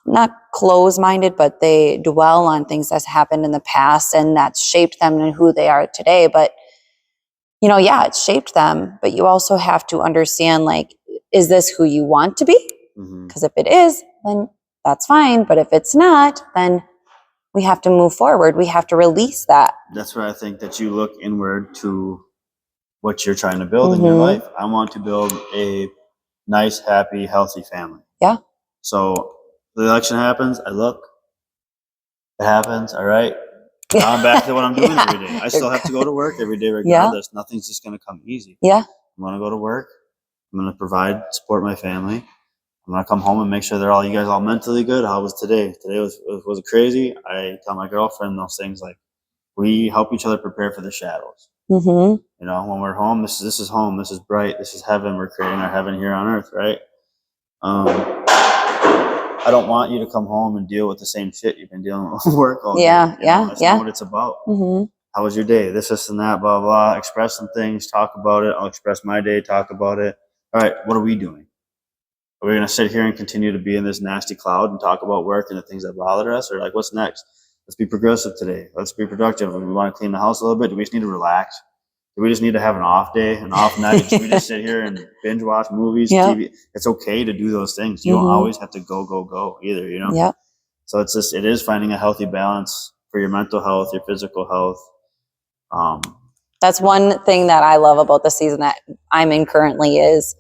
not close-minded, but they dwell on things that's happened in the past and that's shaped them and who they are today. But, it's shaped them, but you also have to understand, is this who you want to be? Because if it is, then that's fine. But if it's not, then we have to move forward. We have to release that. That's where I think that you look inward to what you're trying to build in your life. I want to build a nice, happy, healthy family. Yeah. So the election happens. I look. It happens. All right. Now I'm back to what I'm doing every day. I still have to go to work every day regardless. Nothing's just going to come easy. I'm going to go to work. I'm going to provide, support my family. I'm going to come home and make sure you guys all mentally good. How was today? Today was it crazy? I tell my girlfriend those things we help each other prepare for the shadows. When we're home, this is home. This is bright. This is heaven. We're creating our heaven here on earth, right? I don't want you to come home and deal with the same shit you've been dealing with at work all day. That's not what it's about. How was your day? This and that, blah, blah. Express some things, talk about it. I'll express my day, talk about it. All right, what are we doing? Are we going to sit here and continue to be in this nasty cloud and talk about work and the things that bother us? Or what's next? Let's be progressive today. Let's be productive. And we want to clean the house a little bit. Do we just need to relax? Do we just need to have an off day, an off night? Should we just sit here and binge watch movies, TV? It's okay to do those things. You don't always have to go either, So it is finding a healthy balance for your mental health, your physical health. That's one thing that I love about the season that I'm in currently is,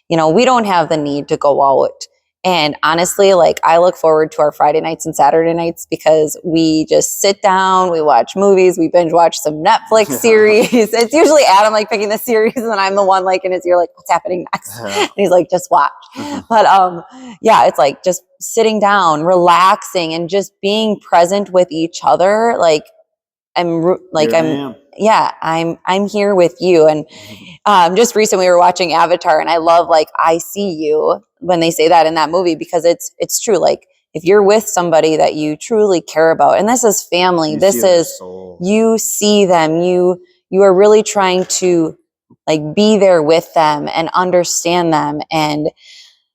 we don't have the need to go out. And honestly, I look forward to our Friday nights and Saturday nights because we just sit down, we watch movies, we binge watch some Netflix series. It's usually Adam picking the series and then I'm the one in his ear what's happening next? And he's just watch. But it's just sitting down, relaxing and just being present with each other. I'm here with you. And just recently we were watching Avatar and I love I see you when they say that in that movie because it's true. If you're with somebody that you truly care about, and this is family, you see them, you are really trying to be there with them and understand them. And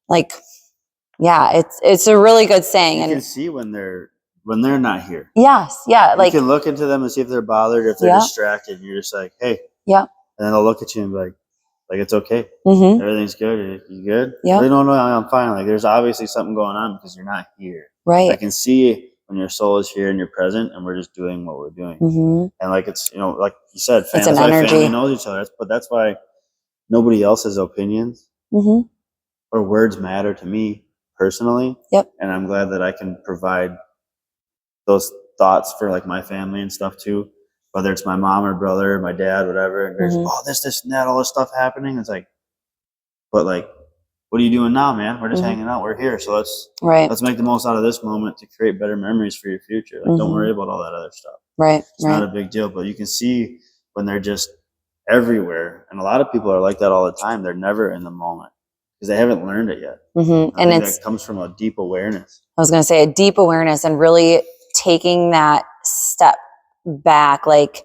it's a really good saying. You can see when they're when they're not here. Yes. Yeah. You can look into them and see if they're bothered, if they're distracted. And you're just like, hey. Yeah. And then they'll look at you and be like, it's okay. Everything's good. You good? Yeah. They don't know I'm fine. Like, there's obviously something going on because you're not here. Right. I can see when your soul is here and you're present and we're just doing what we're doing. And like, it's, like you said, it's an that's why energy. family knows each other. But that's why nobody else's opinions or words matter to me personally. Yep. And I'm glad that I can provide those thoughts for like my family and stuff too. Whether it's my mom or brother, or my dad, whatever, and there's this and that, all this stuff happening. It's like, but like, what are you doing now, man? We're just hanging out. We're here, so let's make the most out of this moment to create better memories for your future. Like, don't worry about all that other stuff. Right. It's not a big deal, but you can see when they're just everywhere, and a lot of people are like that all the time. They're never in the moment because they haven't learned it yet. And that comes from a deep awareness. I was going to say a deep awareness and really taking that step back. Like,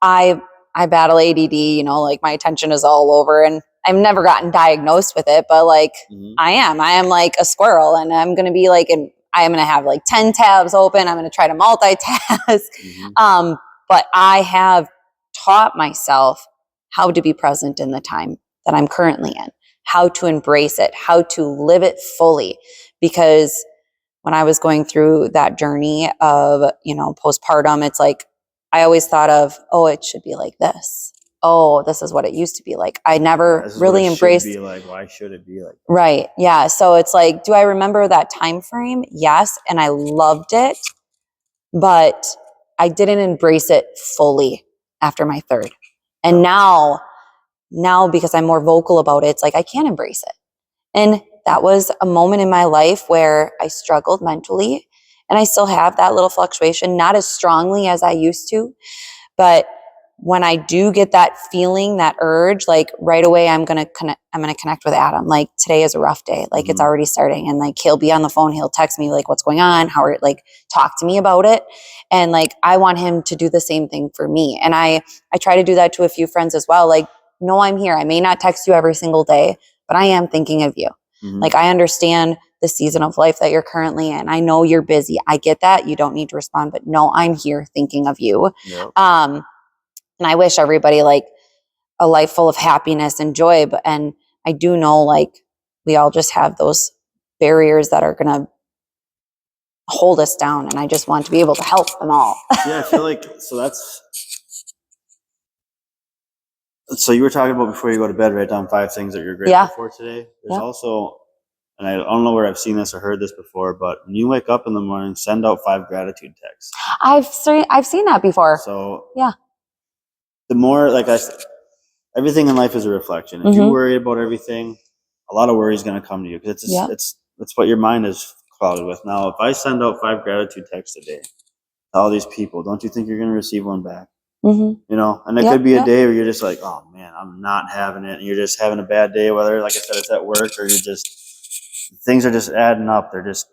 I battle ADD, like my attention is all over, and I've never gotten diagnosed with it, but like I am like a squirrel, and I'm going to be like, I'm going to have like 10 tabs open. I'm going to try to multitask. But I have taught myself how to be present in the time that I'm currently in, how to embrace it, how to live it fully. Because when I was going through that journey of, postpartum, it's like, I always thought of, oh, it should be like this. Oh, this is what it used to be like. I never really embraced. Should be like, why should it be like? Right. Yeah. So it's like, do I remember that time frame? Yes. And I loved it, but I didn't embrace it fully after my third. And now because I'm more vocal about it, it's like, I can embrace it. And that was a moment in my life where I struggled mentally, and I still have that little fluctuation, not as strongly as I used to. But when I do get that feeling, that urge, like right away, I'm going to connect with Adam. Like, today is a rough day. Like it's already starting, and like, he'll be on the phone. He'll text me like, what's going on? Talk to me about it. And like, I want him to do the same thing for me. And I try to do that to a few friends as well. Like, no, I'm here. I may not text you every single day, but I am thinking of you. Like, I understand the season of life that you're currently in. I know you're busy. I get that. You don't need to respond, but no, I'm here thinking of you. Yep. And I wish everybody like a life full of happiness and joy. And I do know, like, we all just have those barriers that are going to hold us down. And I just want to be able to help them all. Yeah, I feel like, so you were talking about before you go to bed, write down 5 things that you're grateful for today. There's also, and I don't know where I've seen this or heard this before, but when you wake up in the morning, send out 5 gratitude texts. I've seen that before. So yeah, the more, like everything in life is a reflection. If you worry about everything, a lot of worry is going to come to you because it's what your mind is clouded with. Now, if I send out 5 gratitude texts a day to all these people, don't you think you're going to receive one back? And it could be a day where you're just like, oh man, I'm not having it. And you're just having a bad day, whether, like I said, it's at work or things are just adding up. They're just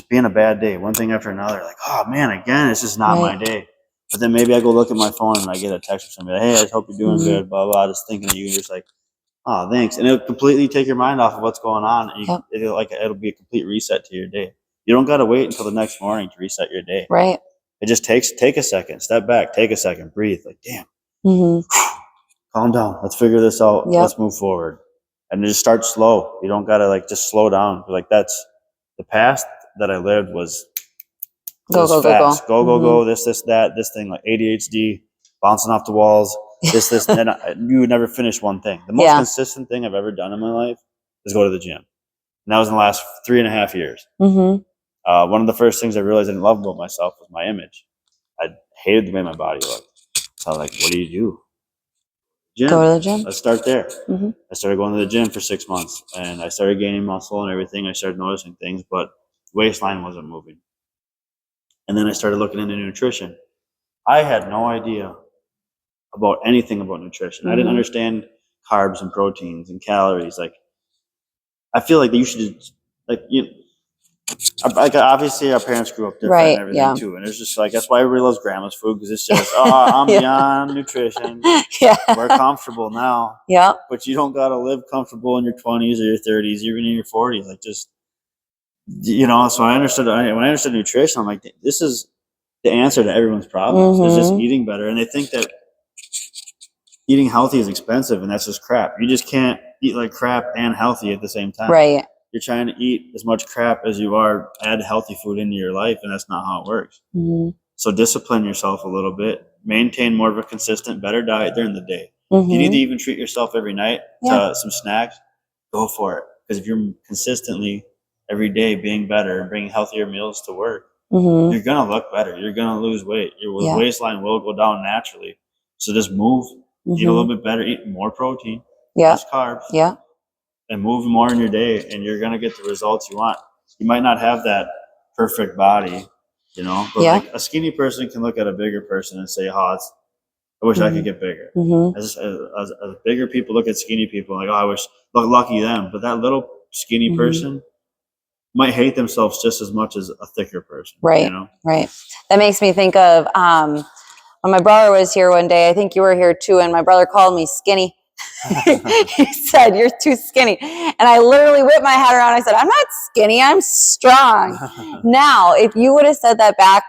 being a bad day, one thing after another. Like, oh man, again, it's just not my day. But then maybe I go look at my phone and I get a text from somebody, hey, I hope you're doing good, blah, blah, just thinking of you, and you're just like, oh, thanks. And it'll completely take your mind off of what's going on. And it'll be a complete reset to your day. You don't got to wait until the next morning to reset your day. Right. It just take a second, step back, take a second, breathe. Like, damn, calm down. Let's figure this out. Let's move forward. And just start slow. You don't got to just slow down. Like, that's the past that I lived was fast. Go. This, that, this thing, like ADHD, bouncing off the walls, this, and you would never finish one thing. The most consistent thing I've ever done in my life is go to the gym. And that was in the last 3.5 years. One of the first things I realized I didn't love about myself was my image. I hated the way my body looked. So I was like, what do you do? Gym. Go to the gym. Let's start there. I started going to the gym for 6 months, and I started gaining muscle and everything. I started noticing things, but waistline wasn't moving. And then I started looking into nutrition. I had no idea about anything about nutrition. I didn't understand carbs and proteins and calories. Like, I feel like you should, obviously our parents grew up different and everything too. And it's just like, that's why everybody loves grandma's food, because it's just, I'm beyond nutrition. We're comfortable now. But you don't got to live comfortable in your 20s or your 30s, even in your 40s. Like, just So when I understood nutrition, I'm like, this is the answer to everyone's problems. It's just eating better. And they think that eating healthy is expensive, and that's just crap. You just can't eat like crap and healthy at the same time. Right. You're trying to eat as much crap as you are add healthy food into your life, and that's not how it works. So discipline yourself a little bit. Maintain more of a consistent, better diet during the day. If you need to even treat yourself every night to some snacks, go for it. Because if you're consistently every day being better and bringing healthier meals to work, you're going to look better. You're going to lose weight. Your waistline will go down naturally. So just move, eat a little bit better, eat more protein, less carbs, and move more in your day, and you're going to get the results you want. You might not have that perfect body, but like a skinny person can look at a bigger person and say, I wish I could get bigger. As bigger people look at skinny people like, I wish, lucky them. But that little skinny person might hate themselves just as much as a thicker person. Right. Right. That makes me think of when my brother was here one day. I think you were here too, and my brother called me skinny. He said, "You're too skinny." And I literally whipped my head around. I said, "I'm not skinny. I'm strong." Now, if you would have said that back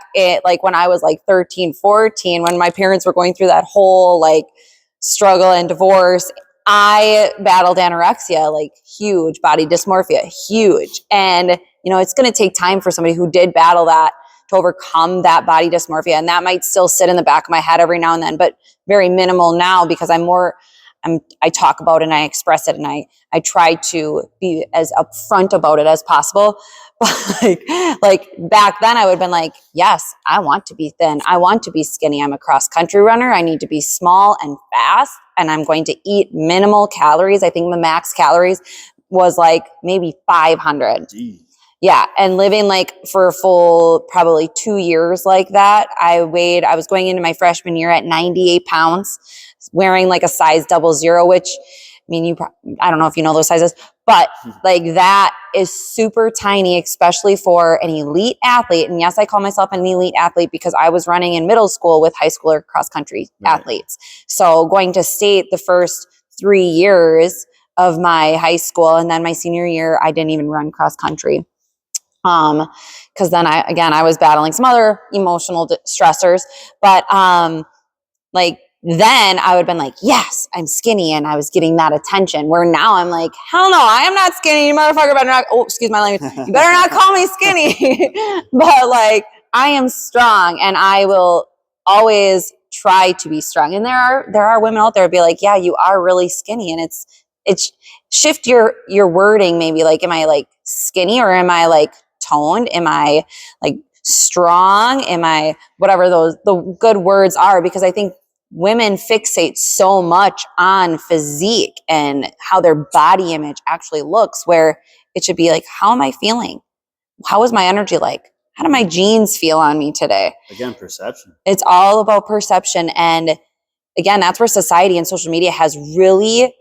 like when I was like 13, 14, when my parents were going through that whole like struggle and divorce, I battled anorexia, like huge, body dysmorphia, huge. And, it's going to take time for somebody who did battle that to overcome that body dysmorphia. And that might still sit in the back of my head every now and then, but very minimal now because I talk about it and I express it and I try to be as upfront about it as possible. But like back then I would have been like, yes, I want to be thin. I want to be skinny. I'm a cross country runner. I need to be small and fast, and I'm going to eat minimal calories. I think the max calories was like maybe 500. Jeez. Yeah. And living like for a full probably 2 years like that, I was going into my freshman year at 98 pounds, wearing like a size 00, which I mean, I don't know if you know those sizes, but like that is super tiny, especially for an elite athlete. And yes, I call myself an elite athlete because I was running in middle school with high schooler cross country athletes. So going to state the first 3 years of my high school, and then my senior year, I didn't even run cross country. Cause then I was battling some other emotional stressors, but, like then I would have been like, yes, I'm skinny. And I was getting that attention, where now I'm like, hell no, I am not skinny. You motherfucker better not, excuse my language. You better not call me skinny. But like, I am strong and I will always try to be strong. And there are women out there who be like, yeah, you are really skinny. And it's shift your wording. Maybe like, am I like skinny or am I like toned? Am I like strong? Am I whatever the good words are? Because I think women fixate so much on physique and how their body image actually looks, where it should be like, how am I feeling? How is my energy like? How do my jeans feel on me today? Again, perception. It's all about perception. And again, that's where society and social media has really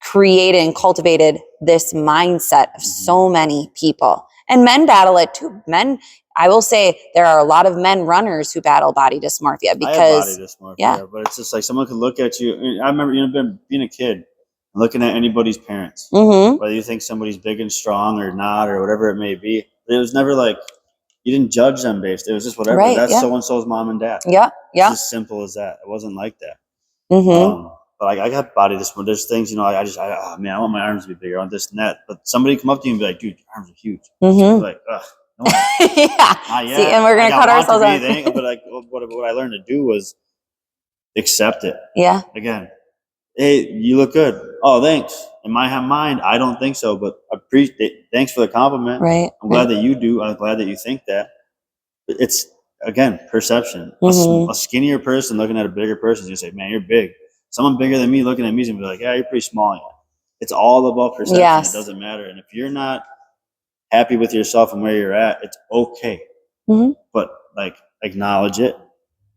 created and cultivated this mindset of so many people. And men battle it too. I will say there are a lot of men runners who battle body dysmorphia because I have body dysmorphia, but it's just like someone could look at you. I remember being a kid and looking at anybody's parents, whether you think somebody's big and strong or not, or whatever it may be. It was never like you didn't judge them based. It was just whatever. Right, That's so and so's mom and dad. Yeah. It's as simple as that. It wasn't like that. But like I got body dysmorphia. There's things, I want my arms to be bigger, I want this and that. But somebody come up to you and be like, dude, your arms are huge. Like, ugh. No, See, and we're gonna cut ourselves off. But like, what I learned to do was accept it. Yeah. Again, hey, you look good. Oh, thanks. In my mind, I don't think so, but appreciate. Thanks for the compliment. Right. I'm glad that you do. I'm glad that you think that. It's again perception. A skinnier person looking at a bigger person is gonna say, "Man, you're big." Someone bigger than me looking at me is gonna be like, "Yeah, you're pretty small." Yeah. It's all about perception. Yes. It doesn't matter. And if you're not happy with yourself and where you're at, it's okay. But like acknowledge it,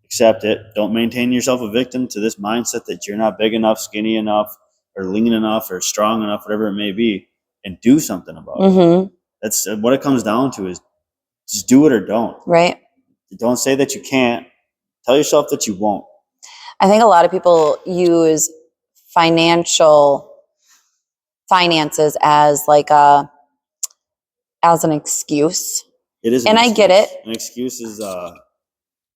accept it. Don't maintain yourself a victim to this mindset that you're not big enough, skinny enough, or lean enough, or strong enough, whatever it may be, and do something about it. That's what it comes down to, is just do it or don't. Right. Don't say that you can't. Tell yourself that you won't. I think a lot of people use finances as like as an excuse. It is, and I get it. An excuse is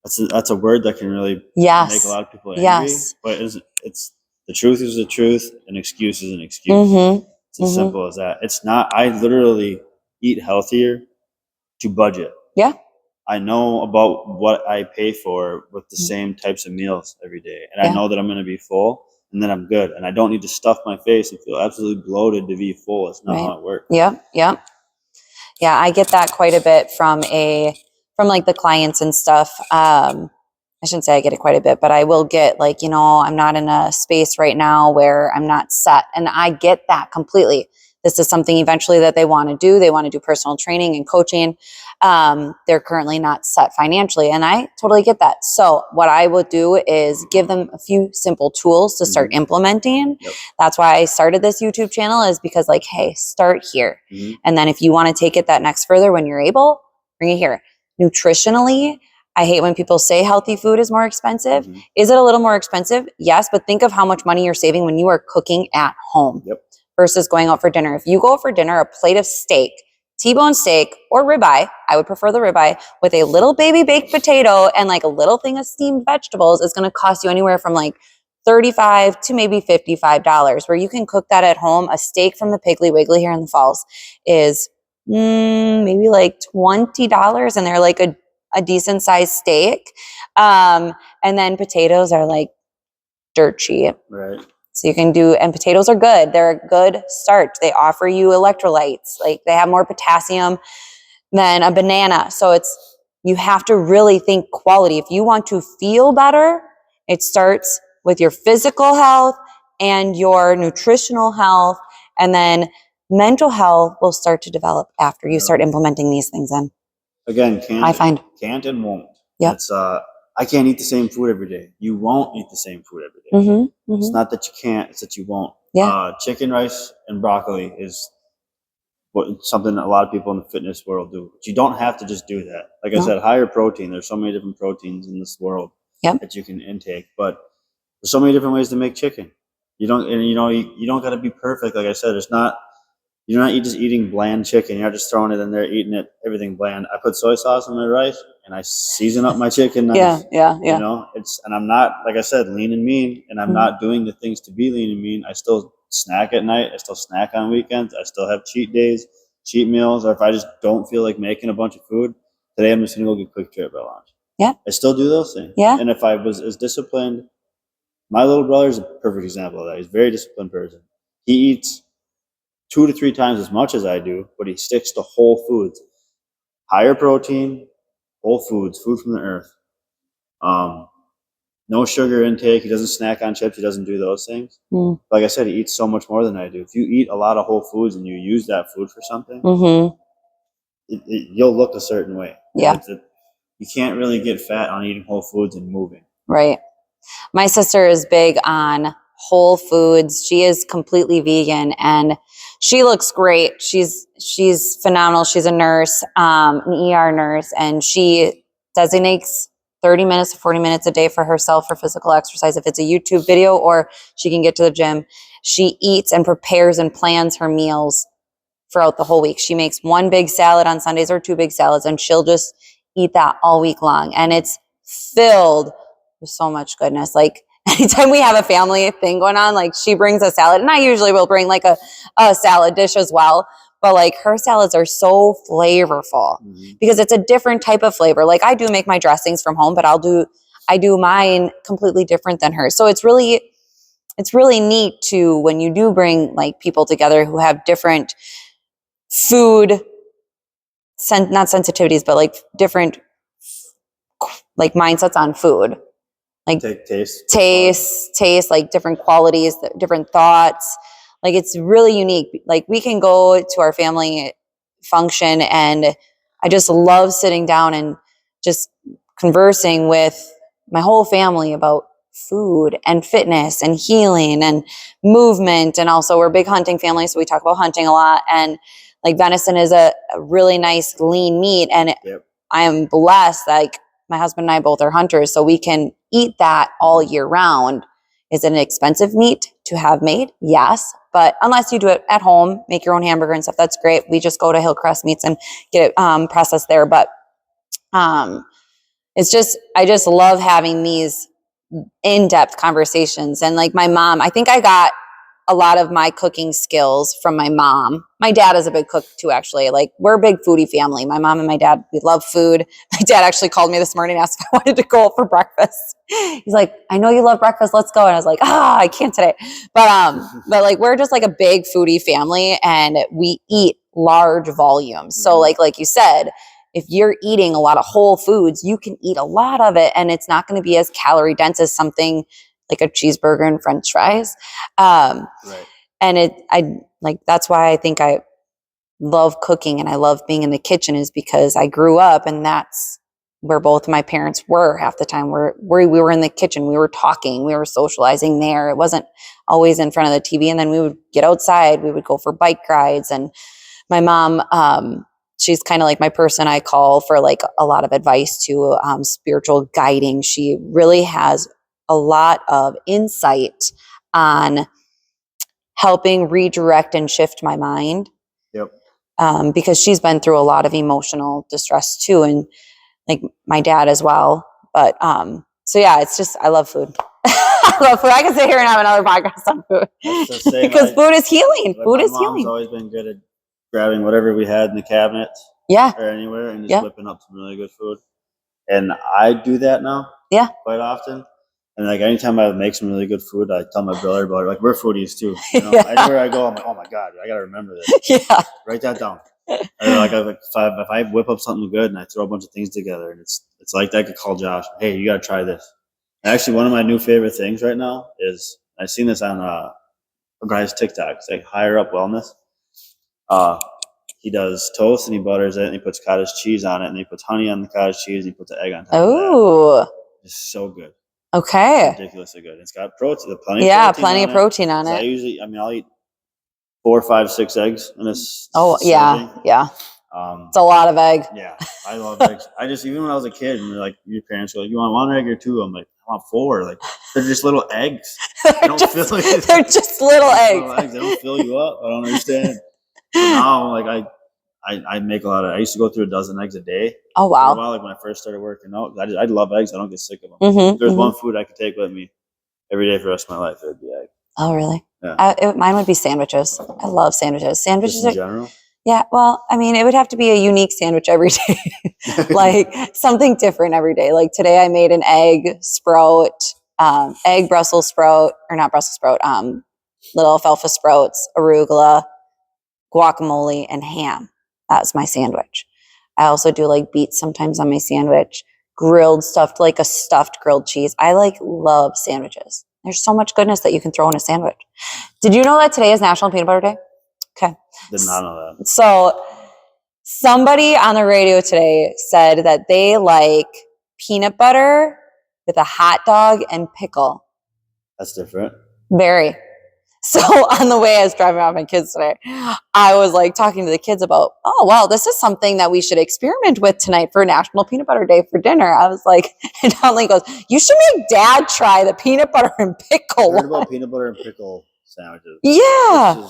that's a word that can really Yes. make a lot of people angry. Yes. But it's the truth is the truth. An excuse is an excuse. Mm-hmm. It's as simple as that. It's not. I literally eat healthier to budget. Yeah. I know about what I pay for with the same types of meals every day. And I know that I'm going to be full and then I'm good. And I don't need to stuff my face and feel absolutely bloated to be full. It's not how it works. Yep. Yep. Yeah. I get that quite a bit from like the clients and stuff. I shouldn't say I get it quite a bit, but I will get like, I'm not in a space right now where I'm not set. And I get that completely. This is something eventually that they want to do. They want to do personal training and coaching. They're currently not set financially. And I totally get that. So what I would do is give them a few simple tools to start implementing. Yep. That's why I started this YouTube channel, is because like, hey, start here. And then if you want to take it that next further when you're able, bring it here. Nutritionally, I hate when people say healthy food is more expensive. Is it a little more expensive? Yes, but think of how much money you're saving when you are cooking at home versus going out for dinner. If you go for dinner, a plate of steak, T-bone steak or ribeye, I would prefer the ribeye, with a little baby baked potato and like a little thing of steamed vegetables is going to cost you anywhere from like $35 to maybe $55, where you can cook that at home. A steak from the Piggly Wiggly here in the Falls is maybe like $20, and they're like a decent sized steak. And then potatoes are like dirt cheap. Right. So you can do, and potatoes are good. They're a good start. They offer you electrolytes. Like they have more potassium than a banana. So you have to really think quality. If you want to feel better, it starts with your physical health and your nutritional health. And then mental health will start to develop after you start implementing these things in. Again, can't and won't. Yeah. It's I can't eat the same food every day. You won't eat the same food every day. It's not that you can't, it's that you won't. Yeah. Chicken, rice, and broccoli is something that a lot of people in the fitness world do. But you don't have to just do that. Like I said, higher protein. There's so many different proteins in this world that you can intake. But there's so many different ways to make chicken. You don't got to be perfect. Like I said, you're not just eating bland chicken. You're not just throwing it in there, eating it, everything bland. I put soy sauce on my rice and I season up my chicken nice. Yeah. And I'm not, like I said, lean and mean, and I'm not doing the things to be lean and mean. I still snack at night. I still snack on weekends. I still have cheat days, cheat meals, or if I just don't feel like making a bunch of food, today I'm just going to go get Quick Trip at lunch. Yeah. I still do those things. Yeah. And if I was as disciplined, my little brother is a perfect example of that. He's a very disciplined person. He eats 2 to 3 times as much as I do, but he sticks to whole foods, higher protein, whole foods, food from the earth. No sugar intake. He doesn't snack on chips. He doesn't do those things. Like I said, he eats so much more than I do. If you eat a lot of whole foods and you use that food for something, you'll look a certain way. Yeah. You can't really get fat on eating whole foods and moving. Right. My sister is big on whole foods. She is completely vegan and she looks great. She's phenomenal. She's a nurse, an ER nurse, and she designates 30 minutes to 40 minutes a day for herself for physical exercise. If it's a YouTube video or she can get to the gym, she eats and prepares and plans her meals throughout the whole week. She makes 1 big salad on Sundays or 2 big salads, and she'll just eat that all week long. And it's filled with so much goodness. Like anytime we have a family thing going on, like she brings a salad, and I usually will bring like a salad dish as well. But like her salads are so flavorful because it's a different type of flavor. Like I do make my dressings from home, but I do mine completely different than hers. So it's really neat to, when you do bring like people together who have different food, not sensitivities, but like different like mindsets on food. Like taste, like different qualities, different thoughts. Like it's really unique. Like we can go to our family function and I just love sitting down and just conversing with my whole family about food and fitness and healing and movement. And also we're a big hunting family, so we talk about hunting a lot. And like venison is a really nice lean meat. And I am blessed, like my husband and I both are hunters, so we can eat that all year round. Is it an expensive meat to have made? Yes, But unless you do it at home, make your own hamburger and stuff, that's great. We just go to Hillcrest Meats and get it processed there. But it's just, I just love having these in-depth conversations. And like my mom, I think I got a lot of my cooking skills from my mom. My dad is a big cook too, actually. Like, we're a big foodie family. My mom and my dad, we love food. My dad actually called me this morning and asked if I wanted to go out for breakfast. He's like, I know you love breakfast. Let's go. And I was like, I can't today. But like, we're just like a big foodie family, and we eat large volumes. So like you said, if you're eating a lot of whole foods, you can eat a lot of it, and it's not going to be as calorie dense as something like a cheeseburger and French fries. Right. And that's why I think I love cooking and I love being in the kitchen, is because I grew up and that's where both my parents were half the time. We were in the kitchen, we were talking, we were socializing there. It wasn't always in front of the TV. And then we would get outside, we would go for bike rides. And my mom, she's kind of like my person I call for like a lot of advice to, spiritual guiding. She really has a lot of insight on helping redirect and shift my mind. Yep. Because she's been through a lot of emotional distress too, and like my dad as well. But so yeah, it's just, I love food. I love food. I can sit here and have another podcast on food because food is healing. Food is healing. My mom's always been good at grabbing whatever we had in the cabinet, or anywhere, and just whipping up some really good food. And I do that now, quite often. And like anytime I make some really good food, I tell my brother about it. Like, we're foodies too. You know? Anywhere I go, I'm like, oh my God, I gotta remember this. Write that down. And like if I whip up something good and I throw a bunch of things together, and it's like I could call Josh, hey, you gotta try this. And actually, one of my new favorite things right now is, I've seen this on a guy's TikTok. It's like Higher Up Wellness. He does toast and he butters it and he puts cottage cheese on it and he puts honey on the cottage cheese and he puts an egg on top of that. It's so good. Okay. It's ridiculously good. It's got protein, plenty of protein on it. I'll eat 4, 5, 6 eggs in this. Yeah. It's a lot of egg. Yeah, I love eggs. Even when I was a kid, and like, your parents were like, you want 1 egg or 2? I'm like, I want 4. Like, they're just little eggs. They're just little eggs. They don't fill you up. I don't understand. So now, like, I make a lot of. I used to go through a dozen eggs a day. Oh wow! For a while, like when I first started working out, I love eggs. I don't get sick of them. If there's one food I could take with me every day for the rest of my life, it would be egg. Oh really? Yeah. Mine would be sandwiches. I love sandwiches. Sandwiches in general. Yeah. Well, it would have to be a unique sandwich every day, like something different every day. Like today, I made an egg sprout, egg Brussels sprout, or not Brussels sprout, little alfalfa sprouts, arugula, guacamole, and ham. That's my sandwich. I also do like beets sometimes on my sandwich, grilled stuffed, like a stuffed grilled cheese. I love sandwiches. There's so much goodness that you can throw in a sandwich. Did you know that today is National Peanut Butter Day? Okay. Did not know that. So somebody on the radio today said that they like peanut butter with a hot dog and pickle. That's different. Very. So on the way I was driving off my kids today, I was like talking to the kids about, oh, well, this is something that we should experiment with tonight for National Peanut Butter Day for dinner. I was like, and Donley goes, you should make Dad try the peanut butter and pickle. I heard about peanut butter and pickle sandwiches. Yeah.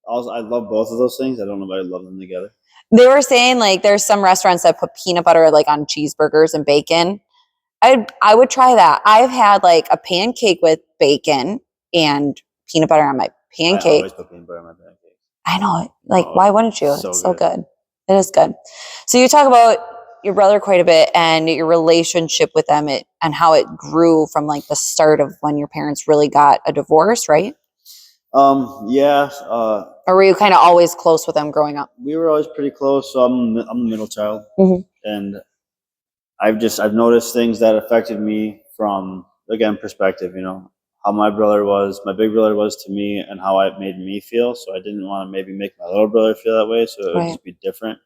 I love both of those things. I don't know if I love them together. They were saying like there's some restaurants that put peanut butter like on cheeseburgers and bacon. I would try that. I've had like a pancake with bacon and peanut butter on my pancake. I always put peanut butter on my pancake. I know. Like, why wouldn't you? It's so good. It is good. So you talk about your brother quite a bit and your relationship with them and how it grew from like the start of when your parents really got a divorce, right? Yeah. Or were you kind of always close with them growing up? We were always pretty close. So I'm the middle child. Mm-hmm. And I've noticed things that affected me from, again, perspective, how my big brother was to me and how it made me feel. So I didn't want to maybe make my little brother feel that way. So it would just be different.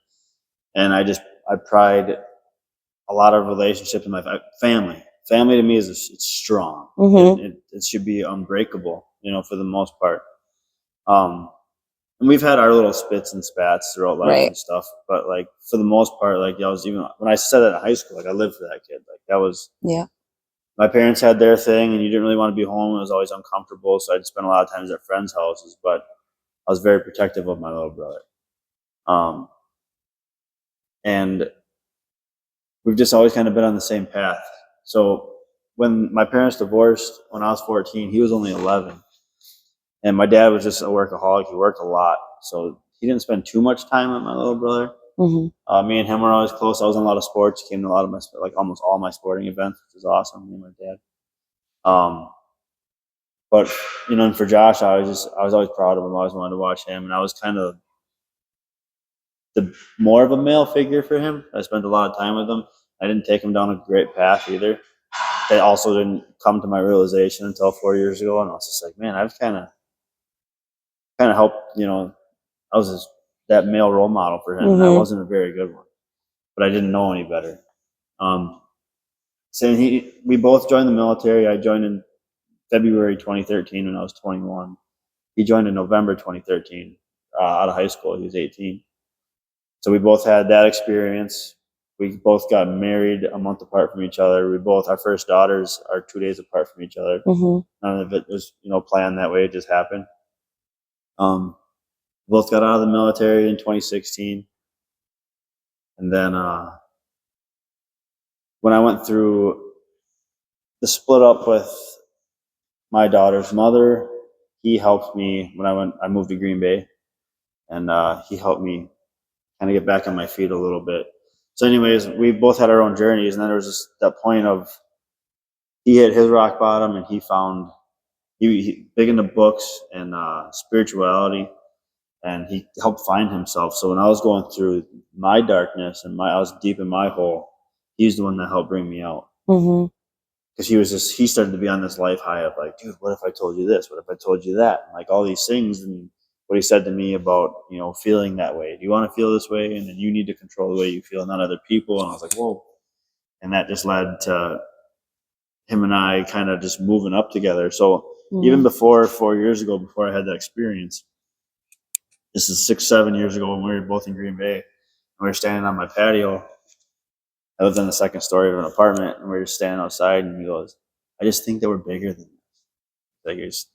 And I pride a lot of relationships in my family. Family to me it's strong. Mm-hmm. It should be unbreakable, for the most part. And we've had our little spits and spats throughout life and stuff. But like for the most part, like I was, even when I said that in high school, like I lived for that kid. Like that was my parents had their thing and you didn't really want to be home. It was always uncomfortable. So I'd spend a lot of times at friends' houses. But I was very protective of my little brother. And we've just always kind of been on the same path. So when my parents divorced when I was 14, he was only 11. And my dad was just a workaholic. He worked a lot. So he didn't spend too much time with my little brother. Me and him were always close. I was in a lot of sports. He came to a lot of my, like almost all my sporting events, which is awesome. Me and my dad. But and for Josh, I was always proud of him. I always wanted to watch him, and I was kind of the more of a male figure for him. I spent a lot of time with him. I didn't take him down a great path either. That also didn't come to my realization until 4 years ago, and I was just like, man, I've kind of helped. I was that male role model for him, and I wasn't a very good one, but I didn't know any better. So we both joined the military. I joined in February 2013 when I was 21. He joined in November 2013 out of high school. He was 18. So we both had that experience. We both got married a month apart from each other. Our first daughters are 2 days apart from each other. None of it was, planned that way. It just happened. Both got out of the military in 2016. And then when I went through the split up with my daughter's mother, he helped me when I moved to Green Bay, and he helped me kind of get back on my feet a little bit. So anyways, we both had our own journeys, and then there was just that point of he hit his rock bottom, and he big into books and spirituality, and he helped find himself. So when I was going through my darkness and I was deep in my hole, he's the one that helped bring me out. Because he started to be on this life high of like, dude, what if I told you this? What if I told you that? And like all these things. And what he said to me about, feeling that way. Do you want to feel this way? And then you need to control the way you feel, not other people. And I was like, whoa. And that just led to him and I kind of just moving up together. So even before 4 years ago, before I had that experience, this is 6-7 years ago when we were both in Green Bay, and we were standing on my patio. I lived on the second story of an apartment, and we were just standing outside, and he goes, I just think that we're bigger than this. Like, there's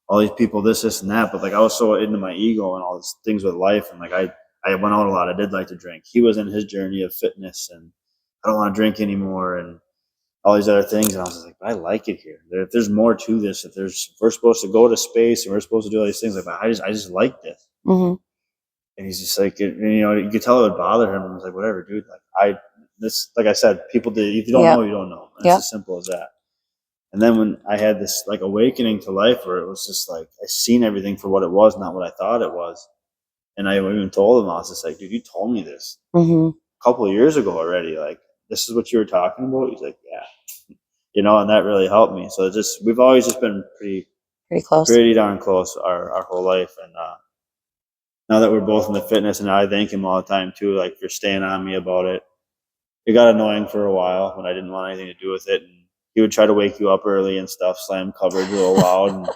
all these people, this, and that. But like, I was so into my ego and all these things with life. And like, I went out a lot. I did like to drink. He was in his journey of fitness, and I don't want to drink anymore, and all these other things. And I was just like, but I like it here. If there's more to this, we're supposed to go to space and we're supposed to do all these things, like, I just like this. And he's just like, you could tell it would bother him. And I was like, whatever, dude. Like I said, people did. If you don't know, you don't know. It's as simple as that. And then when I had this like awakening to life, where it was just like I seen everything for what it was, not what I thought it was. And I even told him, I was just like, dude, you told me this a couple of years ago already. Like, this is what you were talking about. He's like, yeah, and that really helped me. So we've always just been pretty close, pretty darn close our whole life. And now that we're both in the fitness, and I thank him all the time too, like for staying on me about it. It got annoying for a while when I didn't want anything to do with it. And he would try to wake you up early and stuff, slam coverage a little loud. And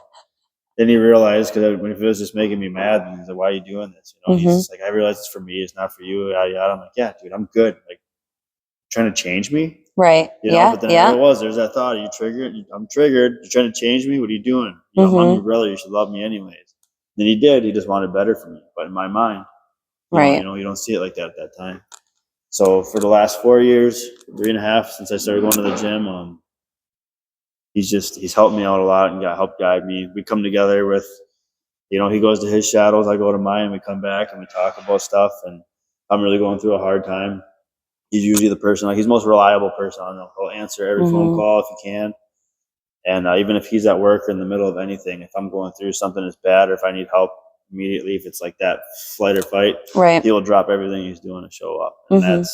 then he realized, because if it was just making me mad, and he's like, why are you doing this? He's just like, I realize it's for me. It's not for you. Yada, yada. I'm like, yeah, dude, I'm good. Like, trying to change me? Right. But then there's that thought. Are you triggered? I'm triggered. You're trying to change me? What are you doing? I'm your brother. You should love me anyways. Then he did. He just wanted better for me. But in my mind, you don't see it like that at that time. So for the last 4 years, 3.5 since I started going to the gym, he's helped me out a lot and helped guide me. We come together with, he goes to his shadows, I go to mine. We come back and we talk about stuff. And I'm really going through a hard time. He's usually the person, like he's the most reliable person. He'll answer every phone call if he can. And even if he's at work or in the middle of anything, if I'm going through something that's bad, or if I need help immediately, if it's like that flight or fight, he'll drop everything he's doing to show up. And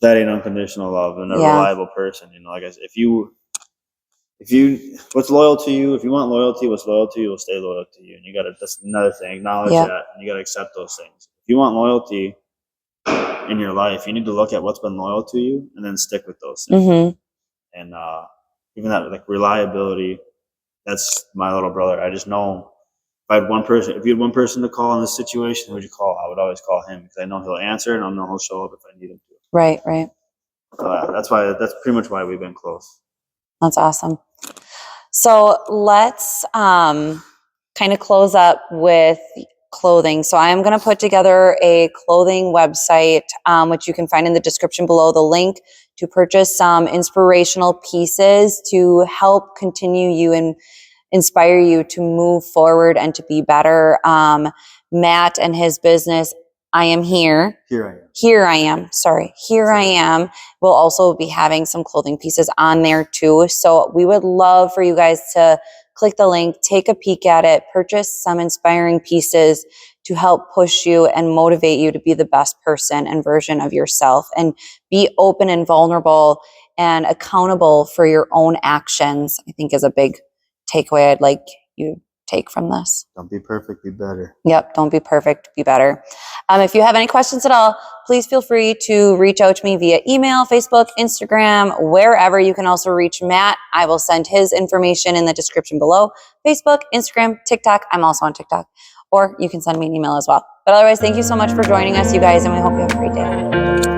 that ain't unconditional love and a reliable person. Like I said, if you what's loyal to you, if you want loyalty, what's loyal to you will stay loyal to you. And that's another thing, acknowledge that, and you got to accept those things. If you want loyalty in your life, you need to look at what's been loyal to you and then stick with those things. And even that, like, reliability, that's my little brother. I just know if you had one person to call in this situation, who would you call? I would always call him, because I know he'll answer, and I know he'll show up if I need him to. Right. So that's pretty much why we've been close. That's awesome. So let's kind of close up with clothing. So I am going to put together a clothing website, which you can find in the description below, the link to purchase some inspirational pieces to help continue you and inspire you to move forward and to be better. Matt and his business, I Am Here. Here I am. We'll also be having some clothing pieces on there too. So we would love for you guys to click the link, take a peek at it, purchase some inspiring pieces to help push you and motivate you to be the best person and version of yourself, and be open and vulnerable and accountable for your own actions, I think is a big takeaway I'd like you take from this. Don't be perfect, be better. Yep, don't be perfect, be better. If you have any questions at all, please feel free to reach out to me via email, Facebook, Instagram, wherever. You can also reach Matt. I will send his information in the description below. Facebook, Instagram, TikTok. I'm also on TikTok. Or you can send me an email as well. But otherwise, thank you so much for joining us, you guys, and we hope you have a great day.